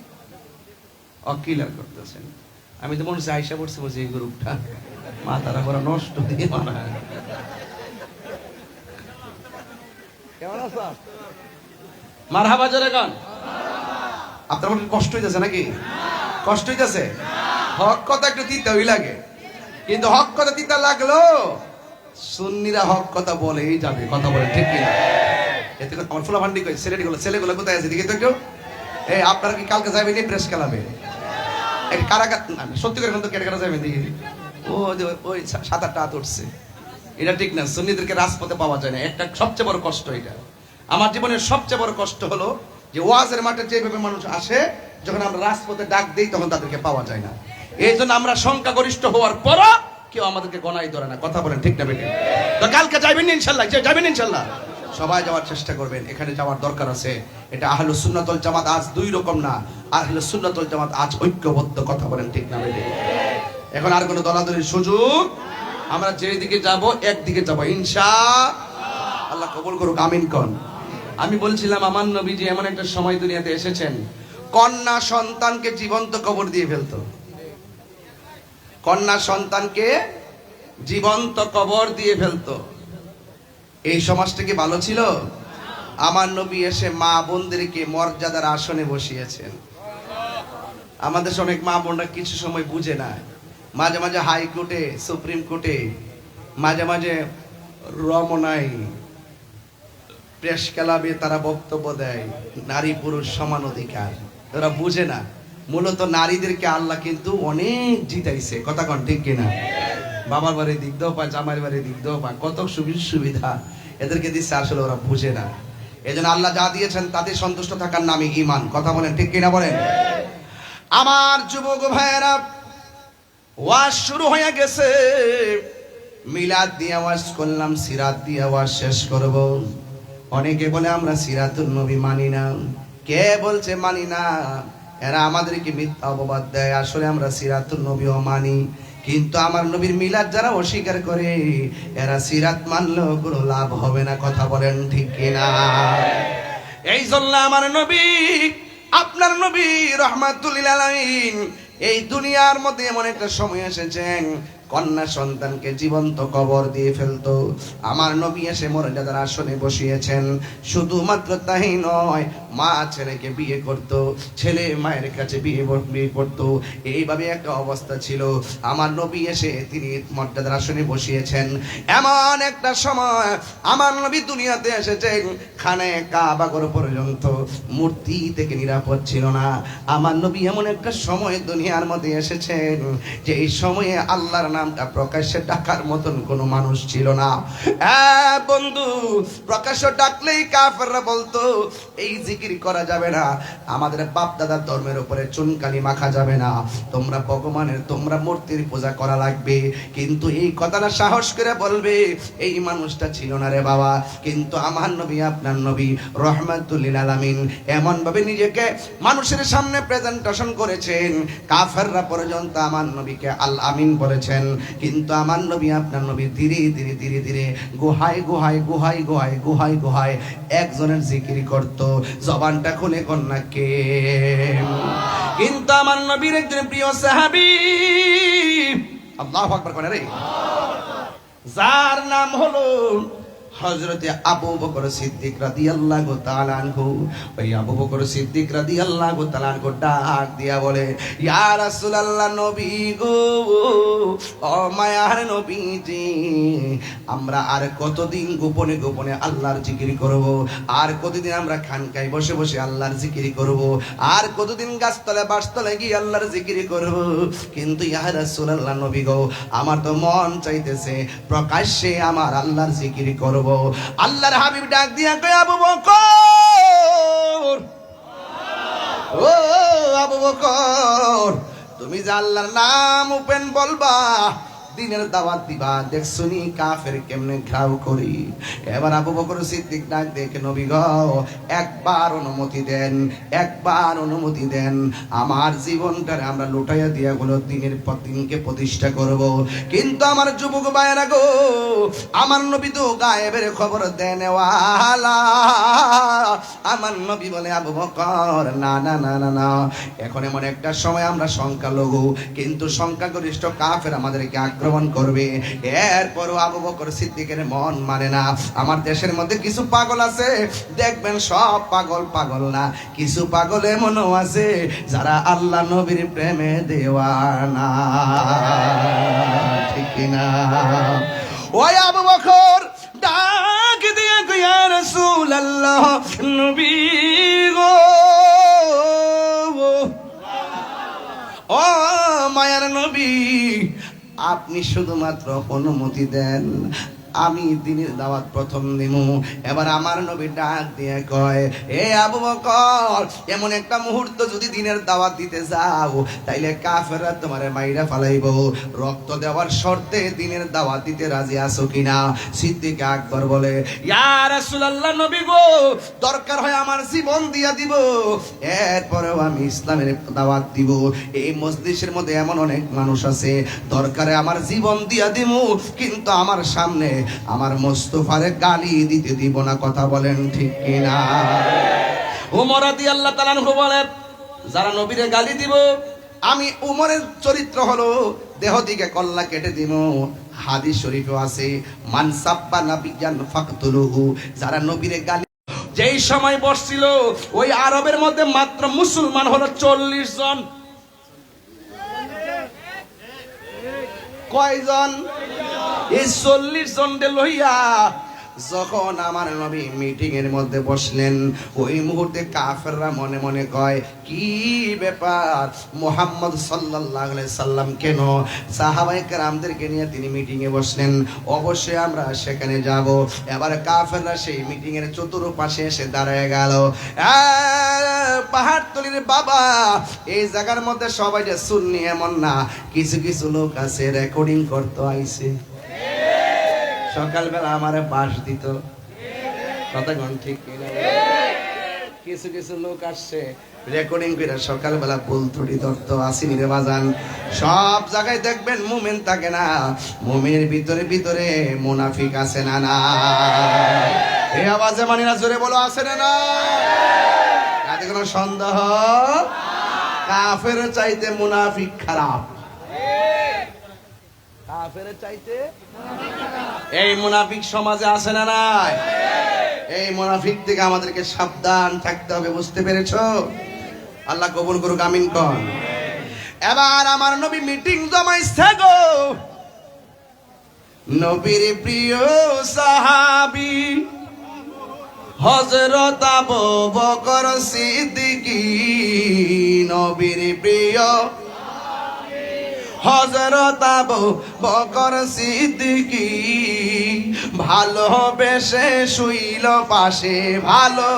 অকিলার করতেছেন। আমি তো মনে হচ্ছে আইসা পড়ছি, বলছি এই গ্রুপটা মাথারা করা নষ্ট দিয়ে বানায়। কেমন আছো? মারহাবা জোরে গান। আপনার মনে কষ্ট হইতেছে নাকি? কষ্ট হইতেছে? হক কথা একটু তিতাই লাগে, কিন্তু হক কথা তিতা লাগলো সুন্নিরা হক কথা বলেই যাবে। কথা বলে ঠিক কিনা? এতে আমার ফুলা ভান্ডি কই ছেলেগুলো কোথায় আছে? দিকে তো একটু। এই আপনারা কি কালকে যাবেন প্রেস খেলাবে? কারাগার সত্যি করে কিন্তু কেটে যাবেন দেখি। ওই 7-8 হাত উঠছে, এটা ঠিক না। সুন্নিদেরকে রাজপথে পাওয়া যায় না, একটা সবচেয়ে বড় কষ্ট এটা। আমার জীবনের সবচেয়ে বড় কষ্ট হলো যে ওয়াজের মাঠে যেভাবে মানুষ আসে, যখন আমরা রাজপথে ডাক দিই তখন তাদেরকে পাওয়া যায় না। এই জন্য আমরা সংখ্যাগরিষ্ঠ হওয়ার পরও কেউ আমাদেরকে গণাই ধরে না। কথা বলেন ঠিক না বেঠিক? তো কালকে যাবেন ইনশাল্লাহ, যাবেন ইনশাল্লাহ, সবাই যাওয়ার চেষ্টা করবেন। এখানে যাওয়ার দরকার আছে। এটা আহলুস সুন্নাত ওয়াল জামাত আজ দুই রকম না, আহলুস সুন্নাত ওয়াল জামাত আজ ঐক্যবদ্ধ। কথা বলেন ঠিক না বেঠিক? এখন আর কোনো দলাদলির সুযোগ, আমরা যেদিকে যাব একদিকে যাব ইনশাআল্লাহ। আল্লাহ কবুল করুক, আমিন কোন। আমি বলছিলাম আমার নবীজি এমন একটা সময় দুনিয়াতে এসেছেন, কন্যা সন্তানকে জীবন্ত কবর দিয়ে ফেলতো। কন্যা সন্তানকে জীবন্ত কবর দিয়ে ফেলতো। এই সমাজটা কি ভালো ছিল? আমার নবী এসে মা বোনদেরকে মর্যাদার আসনে বসিয়েছেন। আমাদের অনেক মা বোনরা কিছু সময় বুঝে না, মাঝে মাঝে হাইকোর্টে, সুপ্রিম কোর্টে, মাঝে মাঝে রমনায়, প্রেস ক্লাবে তারা বক্তব্য দেয় নারী পুরুষ সমান অধিকার। ওরা বুঝে না মূলত নারীদেরকে আল্লাহ কিন্তু অনেক জিতাইছে। কথা কন ঠিক কিনা? বাবার বাড়ির দিক দিয়েও পায়, জামাইয়ের বাড়ির দিক দিয়েও পায়, কত সুবিধা এদেরকে দিচ্ছে, আসলে ওরা বুঝে না। এই জন্য আল্লাহ যা দিয়েছেন তাতে সন্তুষ্ট থাকার নামই ঈমান। কথা বলেন ঠিক কিনা বলেন? আমার যুবক ভাইয়েরা, ওয়াজ শুরু হয়ে গেছে। মিলাদ দিয়ে ওয়াজ করলাম, সিরাত দিয়ে ওয়াজ শেষ করব। অনেকে বলে আমরা সিরাতুন নবী মানি না। কে বলছে মানি না? এরা আমাদেরকে মিথ্যা অপবাদ দেয়। আসলে আমরা সিরাতুন নবীও মানি, কিন্তু আমার নবীর মিলাদ যারা অস্বীকার করে এরা সিরাত মানলেও কোনো লাভ হবে না। কথা বলেন ঠিক কিনা? এই জন্য আমার নবী, আপনার নবী রাহমাতুল লিল আলামিন এই দুনিয়ার মধ্যে এমন একটা সময় এসেছেন, কন্যা সন্তানকে জীবন্ত কবর দিয়ে ফেলতো। আমার নবী এসে মর্যাদার আসনে বসিয়েছেন। শুধুমাত্র তাই নয়, মা ছেলেকে বিয়ে করত, ছেলে মায়ের কাছে বিয়ে করত। এইভাবে একটা অবস্থা ছিল। আমার নবী এসে তিনি মর্যাদার আসনে বসিয়েছেন। এমন একটা সময় আমার নবী দুনিয়াতে এসেছেন, খানে কাবা ঘর পর্যন্ত মূর্তি থেকে নিরাপদ ছিল না। আমার নবী এমন একটা সময় দুনিয়ার মধ্যে এসেছেন যে এই সময়ে আল্লাহর নাম নামটা প্রকাশ্যে ডাকার মতন কোনো মানুষ ছিল না। বন্ধু, প্রকাশ্য ডাকলেই কাফেররা বলতো এই জিকির করা যাবে না, আমাদের বাপ দাদার ধর্মের উপরে চুনকালি মাখা যাবে না, তোমরা ভগবানের তোমরা মূর্তির পূজা করা লাগবে। কিন্তু এই কথাটা সাহস করে বলবে এই মানুষটা ছিল না রে বাবা। কিন্তু আমার নবী আপনার নবী রহমাতুল লিল আলামিন এমন ভাবে নিজেকে মানুষের সামনে প্রেজেন্টেশন করেছেন, কাফেররা পর্যন্ত আমার নবীকে আল আমিন বলেছেন। কিন্তু আমার নবী আপনার নবী ধীরে ধীরে ধীরে ধীরে গুহায় গুহায় গুহায় গুহায় গুহায় গুহায় একজনের জিকির করত। জবানটা খুলে কন্যা কে? কিন্তু আমার নবীর একজন প্রিয় সাহাবী, আল্লাহু আকবার করে রে, যার নাম হলো হযরতে আবু বকর সিদ্দিক রাদিয়াল্লাহু তাআলা আনহু। ওই আবু বকর সিদ্দিক রাদিয়াল্লাহু তাআলা আনহু ডাক দিয়া বলে, ইয়া রাসূলুল্লাহ, নবী গো, ও মায়ার নবীজি, আমরা আর কতদিন গোপনে গোপনে আল্লাহর জিকির করব? আর কতদিন আমরা খানকায় বসে বসে আল্লাহর জিকির করব? আর কতদিন গাছতলে বাসতলে গিয়ে আল্লাহর জিকির করব? কিন্তু ইয়া রাসূলুল্লাহ, নবী গো, আমার তো মন চাইতেছে প্রকাশ্যে আমার আল্লাহর জিকির করব। আল্লাহর হাবিব ডাক দিয়া কয়, আবু বকর, ও আবু বকর, তুমি যে আল্লাহর নাম ওপেন বলবা, দিনের দাওয়াত দিবা, দেখছুনি কাফের কেমনে ঘাও করি। এবার আবু বকর সিদ্দিক ডাক দেখে, নবী গো, একবার অনুমতি দেন, একবার অনুমতি দেন, আমার জীবনটারে আমরা লুটাইয়া দিয়া গুলো দিনের পর দিনকে প্রতিষ্ঠা করব। কিন্তু আমার যুবক ভাইয়েরা গো, আমার নবী তো গায়েবের খবর দেন ওয়ালা। আমার নবী বলে, আবু বকর, না না না না না, এখন এমন একটা সময় আমরা সংখ্যালঘু, কিন্তু সংখ্যাগরিষ্ঠ কাফের আমাদেরকে আক্রমণ করবে। এরপরও আবু বকর সিদ্দিকের মন মানে না। আমার দেশের মধ্যে কিছু পাগল আছে, দেখবেন সব পাগল পাগল না, কিছু পাগল এমনও আছে যারা আল্লাহ নবীর প্রেমে দেওয়ানা, ঠিক কিনা? ওই আবু বকর ডাক দিয়ে কয়, ইয়া রাসূলুল্লাহ, নবী গো, ও মায়ার নবী, আপনি শুধুমাত্র অনুমতি দেন, আমি দিনের দাওয়াত প্রথম দিমু। এবার আমার নবী ডাক দিয়ে কয়, এ আবু বকর, এমন একটা মুহূর্ত যদি দিনের দাওয়াত দিতে যাও, তাইলে কাফেররা তোমারে মাইরা ফালাইব, রক্ত দেওয়ার শর্তে দিনের দাওয়াত দিতে রাজি আছো কিনা? সিদ্দিক আকবর বলে, ইয়া রাসূলুল্লাহ, নবী গো, দরকার হয় আমার জীবন দিয়া দিব, এরপরেও আমি ইসলামের দাওয়াত দিব। এই মজলিসের মধ্যে এমন অনেক মানুষ আছে, দরকারে আমার জীবন দিয়া দিমু, কিন্তু আমার সামনে আমার মুস্তাফারে গালি দিতে দিব না। কথা বলেন ঠিক কিনা? ওমর রাদিয়াল্লাহু তাআলা আনহু বলে, যারা নবীরে গালি দিব, আমি উমরের চরিত্র হলো দেহ দিকে কল্লা কেটে দিব। হাদিস শরীফে আছে, মান সাব্বা নাবিয়ান ফাকতুলুহু, যারা নবীরে গালি। যেই সময় বসছিল ওই আরবের মধ্যে মাত্র মুসলমান হলো 40 জন। কয়জন? এই 40 জনকে লইয়া যখন আমার নবী মিটিং এর মধ্যে বসলেন, ওই মুহূর্তে কাফেররা মনে মনে কয়, কি ব্যাপার, মুহাম্মদ সাল্লাল্লাহু আলাইহি সাল্লাম কেন সাহাবায়ে কেরামদেরকে নিয়ে তিনি মিটিং এ বসলেন, অবশ্যই আমরা সেখানে যাব। এবার কাফেররা সেই মিটিং এর চতুর্পাশে এসে দাঁড়ায় গেল। পাহাড়তলির বাবা, এই জায়গার মধ্যে সবাই যে সুন্নি এমন না, কিছু কিছু লোক আছে রেকর্ডিং করতে আইছে। সকালবেলা আমারে বাস দিত, কথা কোন ঠিক কিনা? কিছু কিছু লোক আসছে রেকর্ডিং করে সকালবেলা ভুল ত্রুটি ধরতো, আসিনি রে বাজান। সব জায়গায় দেখবেন মুমিন থাকে না, মুমিনের ভিতরে ভিতরে মুনাফিক আছে না? না, এই আওয়াজে মানি না, জোরে বলো, আছে না? না, তাতে কোনো সন্দেহ? কাফের চাইতে মুনাফিক খারাপ, কাফের চাইতে। এই মুনাফিক সমাজে আছে না নাই? এই মুনাফিক থেকে আমাদেরকে সাবধান থাকতে হবে, বুঝতে পেরেছো? আল্লাহ কবুল করুক, আমিন কোন। এবার আমার নবী মিটিং জমাইছে গো, নবীর প্রিয় সাহাবী হযরত আবু বকর সিদ্দিকী, নবীর প্রিয় হযরত আবু বকর সিদ্দিকী ভালোবেসে শুইল পাশে, ভালো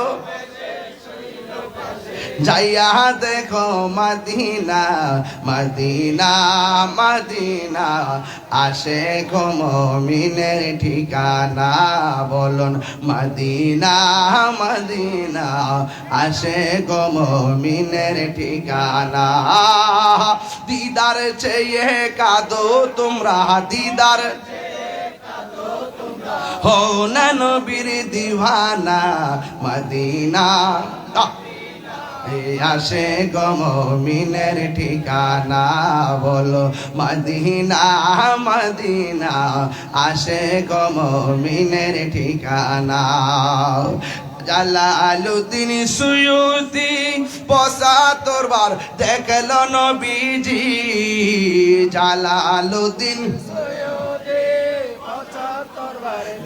যাইয়া দেখো মদিনা মদিনা মদিনা, আসে গো মুমিনের ঠিকানা, বলুন মদিনা মদিনা, আসে গো মুমিনের ঠিকানা। দিদার চেয়ে কাঁদো তোমরা, দিদার হো না নবীর দিওয়ানা, মদিনা আসে গো মুমিনের ঠিকানা, বলো মদিনা মদিনা, আসে গো মুমিনের ঠিকানা। জালালউদ্দিন সুয়ুতি ৭৫ বার দেখল নবীজি, জালালউদ্দিন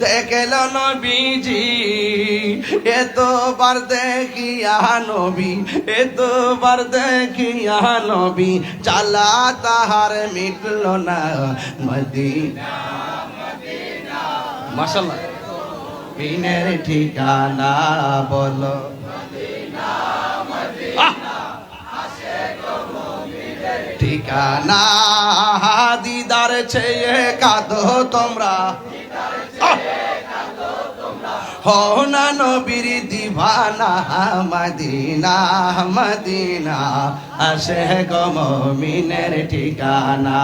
দেখল নবীজি, এতবার দেখিয়া নবী, এতবার দেখিয়া নবী, জ্বালা তাহার মিটল না, মদিনা মাশাআল্লাহ বিনের ঠিকানা, বলো ঠিকানা। দিদার চেয়ে কাঁদো তোমরা, হো না নবীর দিওয়ানা, মদিনা মদিনা, আসে গো মুমিনের ঠিকানা।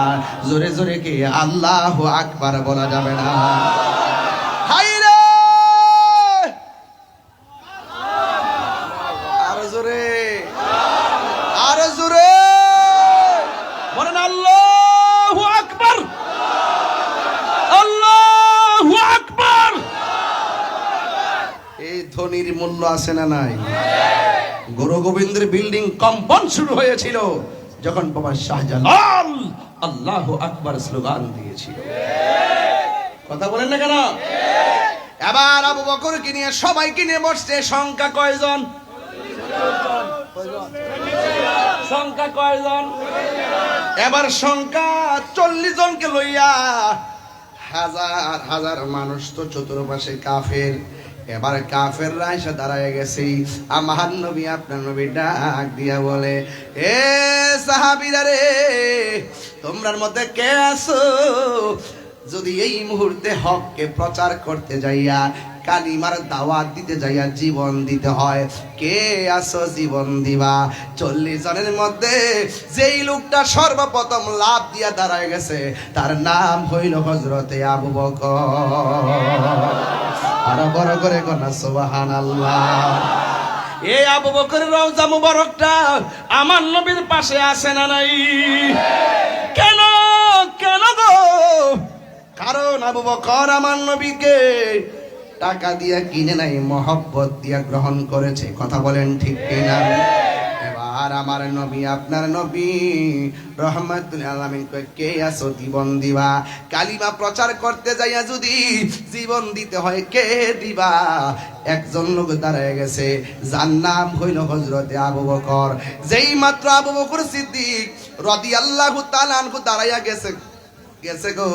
জোরে জোরে কি আল্লাহু আকবার বলা যাবে না? হায়রে আর জোরে, আর জোরে বলেন আল্লাহু আকবার, আল্লাহু আকবার। এই ধ্বনির মূল্য আছে না নাই? গুরু গোবিন্দের বিল্ডিং কম্পন শুরু হয়েছিল যখন বাবা শাহজালাল আল্লাহু আকবার স্লোগান দিয়েছিল। কথা বলেন না কেন? এবার আবু বকরকে নিয়ে সবাইকে নিয়ে বসছে। সংখ্যা কয়জন? সংখ্যা কয়জন? এবার সংখ্যা ৪০ জনকে লইয়া হাজার হাজার মানুষ তো চতুর্পাশে কাফের। এবার কাফেররা এসে দাঁড়ায় গেছে। আমার নবী আপনার নবী ডাক দিয়া বলে, এ সাহাবীরা রে, তোমরার মধ্যে কে আছো যদি এই মুহূর্তে হককে প্রচার করতে যাইয়া, কালিমার দাওয়াত দিতে যাইয়া জীবন দিতে হয়, কে আছো জীবন দিবা? ৪০ জনের মধ্যে যেই লোকটা সর্বপ্রথম লাভ দিয়া দাঁড়ায় গেছে তার নাম হইল হযরতে আবু বকর। আর বড় করে কনা সুবহানাল্লাহ। এই আবু বকরের রওজা মুবারকটা আমার নবীর পাশে আছে না নাই? কেন কেন গো? কারণ আবু বকর আমার নবীকে টাকা দিয়া কিনে নাই, মহব্বত দিয়া গ্রহণ করেছে। কথা বলেন ঠিক কিনা? এবার আমার নবী আপনার নবী রহমাতুল আলামিন কয়, কে আছো জীবন দিবা? কালিমা প্রচার করতে যাইয়া যদি জীবন দিতে হয়, কে দিবা? একজন লোক দাঁড়ায় গেছে, যার নাম হইল হযরতে আবু বকর। যেই মাত্র আবু বকর সিদ্দিক রাদিয়াল্লাহু তাআলা আনহু দাঁড়াইয়া গেছে গো,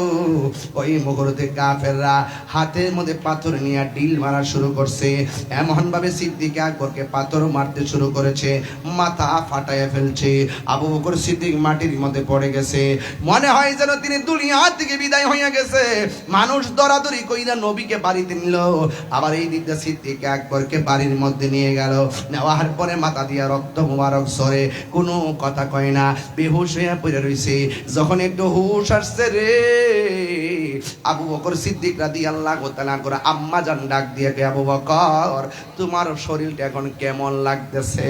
ওই মুহূর্তে কাফেররা হাতের মধ্যে পাথর নিয়ে ডিল মারা শুরু করছে। এমন ভাবে সিদ্দিক আকবরকে পাথর মারতে শুরু করেছে, মাথা ফাটাইয়া ফেলছে। আবু বকর সিদ্দিক মাটির মধ্যে পড়ে গেছে, মনে হয় যেন তিনি দুনিয়া থেকে বিদায় হইয়া গেছে। মানুষ দরাদরি কইরা নবীকে বাড়িতে নিল, আবার এই দিক দিয়ে সিদ্দিক আকবরকে বাড়ির মধ্যে নিয়ে গেল। নেওয়ার পরে মাথা দিয়া রক্ত মুবারক সরে, কোনো কথা কয় না, বেহুশ হইয়া পড়ে রইছে। যখন একটু হুশ আসছে রে, আবু বকর সিদ্দিক রাদিয়াল্লাহু তাআলা করে আম্মা জান ডাক দিয়ে, আবু বকর তোমার শরীরটা এখন কেমন লাগতেছে?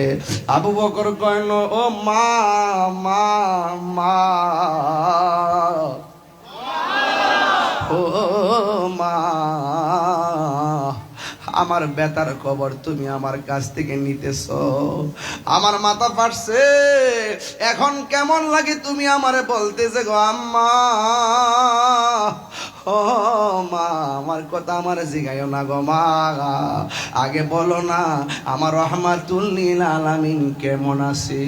আবু বকর কইল, ও মা মা মা, ও মা, আমার বেতার খবর তুমি আমার কাছ থেকে নিতেছ, আমার মাথা ফাটছে, এখন কেমন লাগে তুমি আমারে বলতেছে গো আম্মা। ও মা, আমার কথা আমার জিগাইও না গো মা, আগে বলো না আমার রহমাতুল লিল আলামিন কেমন আছে?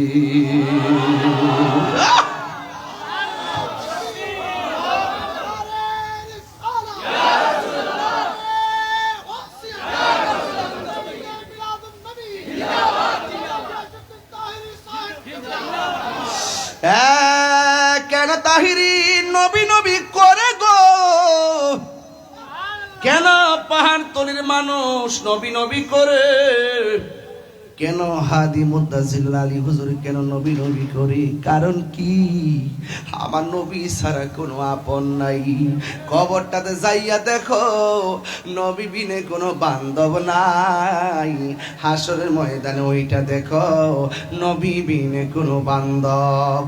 কেন পাহাড় তলির মানুষ নবী নবী করে? কেন হাদি মুদ্দাজিল আলী হুজুর কেন নবী নবী করে? কারণ কি? আমার নবী ছাড়া কোনো আপন নাই। কবরটাতে যাইয়া দেখো, নবী বিনে কোনো বান্ধব নাই। হাসরের ময়দানে ওইটা দেখো, নবী বিনে কোনো বান্ধব।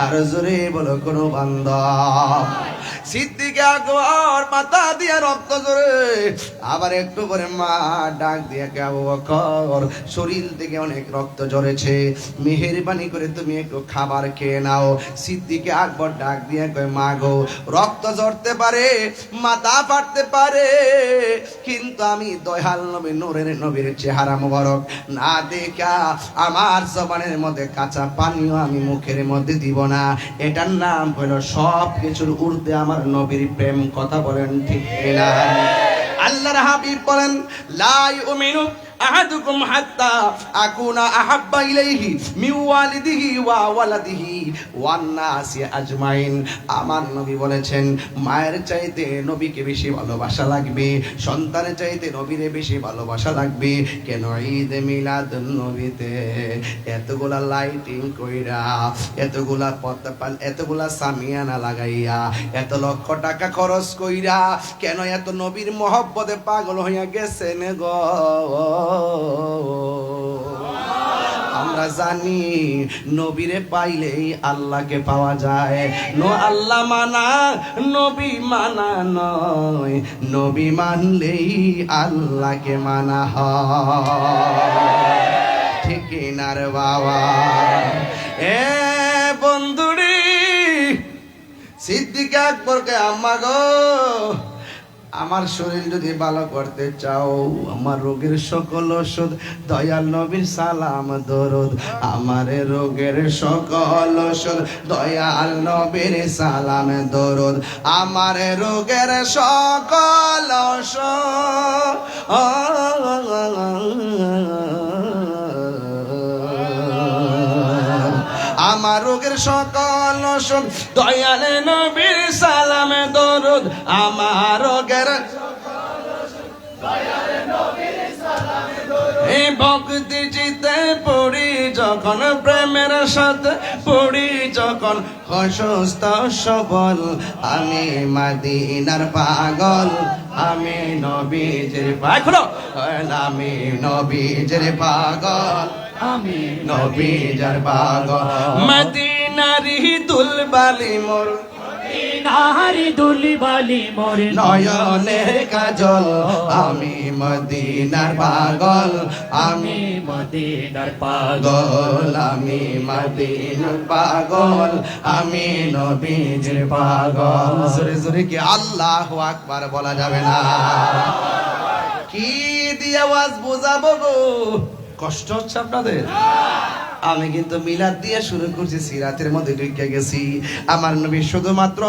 আর জোরে বলো কোনো বান্ধব। সিদ্দিক আকবর মাথা দিয়ে রক্ত জোরে, আবার একটু করে মা ডাক দিয়ে কে আবু বকর, শরীর থেকে অনেক রক্ত ঝরেছে, মেহেরবানি করে তুমি একটু খাবার খেয়ে নাও। সিদ্দিক আকবর ডাক দিয়ে কয় মা গো, রক্ত ঝরতে পারে, মাথা ফাটতে পারে, কিন্তু আমি দয়াল নবী নূরের নবীর চেহারা মোবারক না দেখা আমার জবানের মধ্যে কাঁচা পানিও আমি মুখের মধ্যে দিব না। এটার নাম হলো সব কিছুর ঊর্ধ্বে আমার নবীর প্রেম। কথা বলেন ঠিক কিনা? আল্লাহর হাবিব বলেন, লা ইউমিনু আহাদুকুম হাত্তা আকুনা আহাব্বা ইলাইহি মিন ওয়ালিদিহি ওয়া ওয়ালাদিহি ওয়ান নাসি আজমাইন। আমার নবী বলেছেন, মায়ের চাইতে নবীকে বেশি ভালোবাসা লাগবে, সন্তানের চাইতে নবীরে বেশি ভালোবাসা লাগবে। কেন? ঈদ মিলাদ নবীতে এতগুলা লাইটিং কইরা, এতগুলা পতাকা, এতগুলা সামিয়ানা লাগাইয়া, এত লক্ষ টাকা খরচ কইরা কেন এত নবীর মহব্বতে পাগল হইয়া গেছেন গো? আমরা জানি নবীরে পাইলেই আল্লাহকে পাওয়া যায়। আল্লাহ মানা নবী মানা নয়, নবী মানলেই আল্লাহকে মানা হয়। ঠিক না রে বাবা? এ বন্ধুরি, সিদ্দিক আকবরকে আম্মা গো, আমার শরীর যদি ভালো করতে চাও, আমার রোগের সকল ওষুধ দয়াল নবীর সালাম দরুদ। আমার রোগের সকল ওষুধ দয়াল নবীর সালাম দরুদ। আমার রোগের সকল ওষুধ আমার রোগের সকল ওষুধ দয়াল নবীর সালাম দরুদ। আমার রোগের এই ভক্তি জিতে পড়ি যখন, প্রেমের সাথে পড়ি যখন, অসুস্থ সবল আমি মদিনার পাগল, আমি নবীজির পাগল, আমি নবীজির পাগল, আমি নবীজির পাগল। মদিনারি দুলবালি মোর, মদিনারি দুলবালি মোর নয়নের কাজল, আমি মদিনার পাগল, আমি মদিনার পাগল, আমি মদিনার পাগল, আমি নবীজির পাগল। জোরে জোরে কি আল্লাহু আকবার বলা যাবে না? কি দিয়ে আওয়াজ বোঝাবো গো? কষ্ট হচ্ছে আপনাদের? আমি কিন্তু মিলাদ দিয়ে শুরু করছি, সিরাতের মধ্যে ঢুকে গেছি। আমার নবী শুধুমাত্র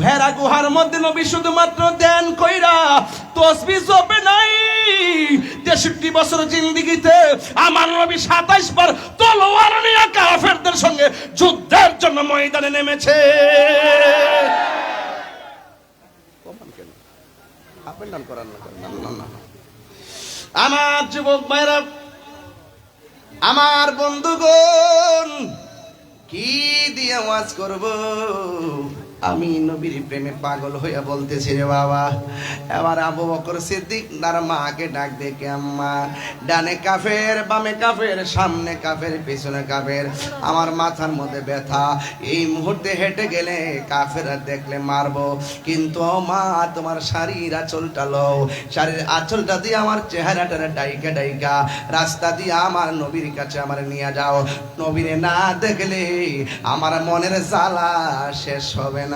হেরা গুহার মধ্যে নবী শুধুমাত্র ধ্যান কইরা তাসবিহ জপে নাই। 63 বছর জিন্দেগিতে আমার নবী 27 বার তলোয়ার নিয়ে কাফেরদের সঙ্গে যুদ্ধের জন্য ময়দানে নেমেছে। আমার যুবক ভাইরা, আমার বন্ধুগণ, কি দিয়ে ওয়াজ করব? আমি নবীর প্রেমে পাগল হইয়া বলতেছি রে বাবা। এবার আবু বকর সিদ্দিক তার মাকে ডাক দেখে, আম্মা, ডানে কাফের, বামে কাফের, সামনে কাফের, পিছনে কাফের, আমার মাথার মধ্যে ব্যথা, এই মুহূর্তে হেঁটে গেলে কাফেররা দেখলে মারবো, কিন্তু মা তোমার শাড়ির আঁচলটা লও, শাড়ির আঁচলটা দিয়ে আমার চেহারাটা ডাইকা ডাইকা রাস্তা দিয়ে আমার নবীর কাছে আমার নিয়ে যাও। নবীরে না দেখলে আমার মনের জ্বালা শেষ হবে না।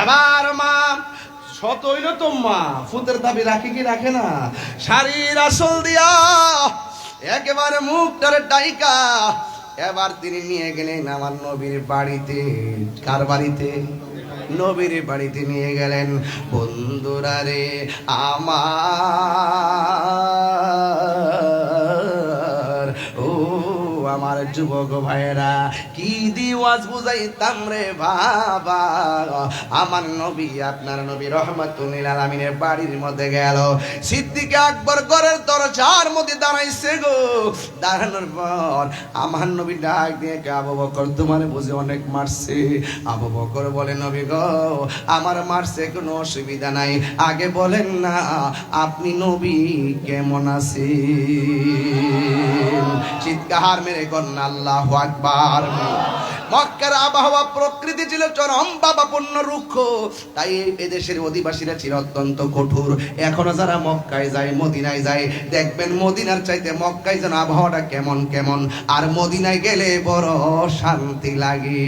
এবার মা শত হইল তো মা ফুতের দাবি রাখে কি রাখে না, শাড়ির আসল দিয়া একেবারে মুখটারে ডাইকা এবার তিনি নিয়ে গেলেন আমার নবীর বাড়িতে। কার বাড়িতে? নবীর বাড়িতে নিয়ে গেলেন। বন্ধুরা রে আমার, ও আমার যুবক ভাইরা, কি দিওয়াজ বুঝাইতাম রে বাবা। আমার নবী, আপনার নবী রহমাতুল লিল আলামিনের বাড়ির মধ্যে গেল। সিদ্দিক আকবর ঘরের দরজার মধ্যে দাঁড়াইছে গো। দাঁড়ানোর পর আমার নবী ডাক দিয়ে, আবু বকর তোমার বুঝে অনেক মারছে? আবু বকর বলে, নবী গো আমার মারছে, কোনো অসুবিধা নাই, আগে বলেন না আপনি নবী কেমন আছেন? চিৎকার মেরে কন্যা আল্লাহু আকবার। মক্কার আবহাওয়া প্রকৃতি ছিল চরম ভাবাপন্ন রুক্ষ, তাই এই দেশের অধিবাসীরা ছিল অত্যন্ত কঠোর। এখনো যারা মক্কায় যায়, মদিনায় যায়, দেখবেন মদিনার চাইতে মক্কায় যেন আবহাওয়াটা কেমন কেমন, আর মদিনায় গেলে বড় শান্তি লাগে,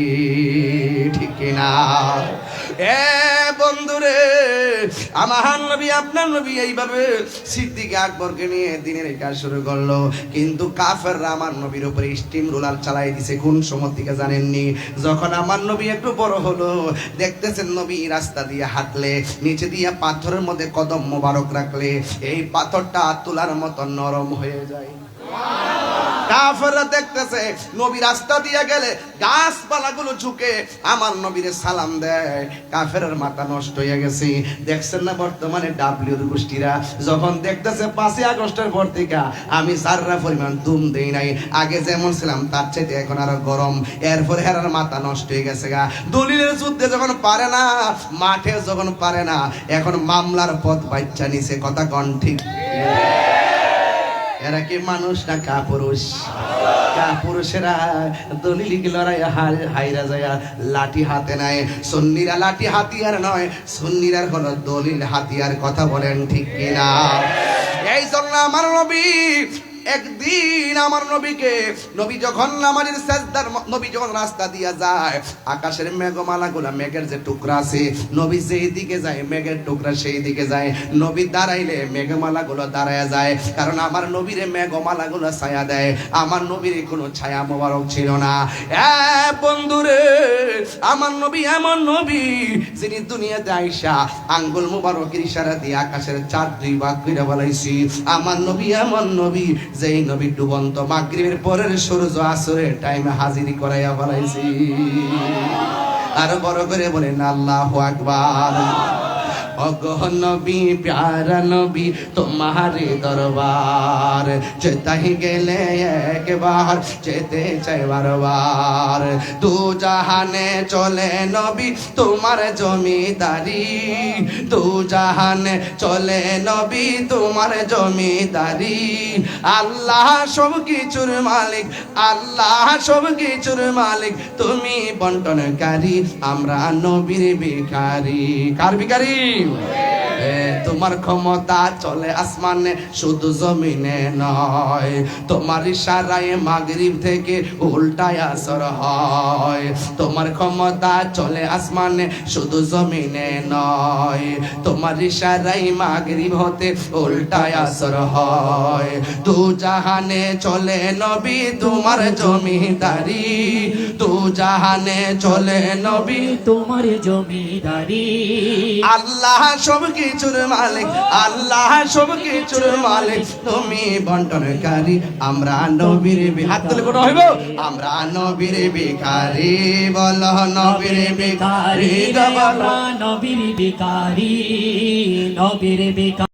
ঠিক কিনা? এ বন্ধুরে, আমার নবী, আপনার নবী এইভাবে সিদ্দিক আকবরকে নিয়ে দিনের কাজ শুরু করলো। কিন্তু কাফেররা আমার নবীর উপরে স্টিম রোলার চালাই দিছে। কোন সময় থেকে জানেননি? যখন আমার নবী একটু বড় হলো, দেখতেছেন নবী রাস্তা দিয়ে হাঁটলে নিচে দিয়ে পাথরের মধ্যে কদম মোবারক রাখলে এই পাথরটা তুলার মতো নরম হয়ে যায়। কাফেররা দেখতেছে নবী রাস্তা দিয়ে গেলে গাছপালাগুলো ঝুঁকে আমার নবীরে সালাম দেয়। কাফেরের মাথা নষ্ট হয়ে গেছে। দেখছেন না বর্তমানে ডাব্লিউর গোষ্ঠীরা যখন দেখতেছে 5ই আগস্টের পর থেকে আমি সাররা পরিমাণ দুম দেই নাই, আগে যেমন ছিলাম তার চাইতে এখন আরো গরম। এরপরে হেরার মাথা নষ্ট হয়ে গেছে গা। দলিলের যুদ্ধে যখন পারে না, মাঠে যখন পারে না, এখন মামলার পথ বাচ্চা নিছে। কথা কন ঠিক? এরা কি মানুষ না কাপুরুষ? কাপুরুষেরা দলিল লড়াই হাইরা যায়, লাঠি হাতে নেয়। সুন্নিরা লাঠি হাতিয়ার নয়, সুন্নিরা হলো দলিল হাতিয়ার। কথা বলেন ঠিক কিনা? এই জন্য আমার নবী একদিন, আমার নবীকে, নবী যখন নামাজের সাজদার, নবী যখন রাস্তা দিয়ে যায়, আকাশের মেঘমালাগুলা, মেঘের যে টুকরা আছে, নবী যেই দিকে যায় মেঘের টুকরা সেই দিকে যায়। নবী দাঁড়াইলে মেঘমালাগুলো দাঁড়ায় যায়, কারণ আমার নবীরে মেঘমালাগুলো ছায়া দেয়। আমার নবীর কোনো ছায়া মোবারক ছিল না। বন্ধুরে, আমার নবী এমন নবী যিনি দুনিয়াতে আইসা আঙ্গুল মুবারকের ইশারা দিয়ে আকাশের চাঁদ 2 ভাগ করে বলাইছি। আমার নবী এমন নবী যেই নবী ডুবন্ত মাগরিবের পরের সূর্য আসরের টাইমে হাজিরি করাইয়া ফেলাইছি। আর বড় করে বলেন আল্লাহু আকবার। অগহ নবী, প্যারা নবী, তোমারে দরবার যেতাই গেলে একবার, যেতে চাই বারবার। দু জাহানে চলে নবী তোমার জমিদারি, দু জাহানে চলে নবী তোমার জমিদারি। আল্লাহ সব কিছুর মালিক, আল্লাহ সব কিছুর মালিক, তুমি বন্টনকারী, আমরা নবীর ভিখারি। কার ভিখারি? তোমার ক্ষমতা চলে আসমানে শুধু জমিনে নয়, তোমার ইশারায় মাগরিব থেকে উল্টায় আসর হয়। তোমার ক্ষমতা চলে আসমানে শুধু জমিনে নয়, তোমার ইশারায় মাগরিব হতে উল্টায় আসর হয়। দু জাহানে চলে নবী তোমার জমিদারি, দু জাহানে চলে নবী তোমার জমিদারি। আল্লাহ সব কিছুর মালিক, আল্লাহ সব কিছুর মালিক, তুমি বন্টনকারী, আমরা নবীর হাত তুলে কোন হইব, আমরা নবীর ভিখারি। বলো নবীর ভিখারি, আমরা নবীর ভিখারি, নবীর ভিখারি।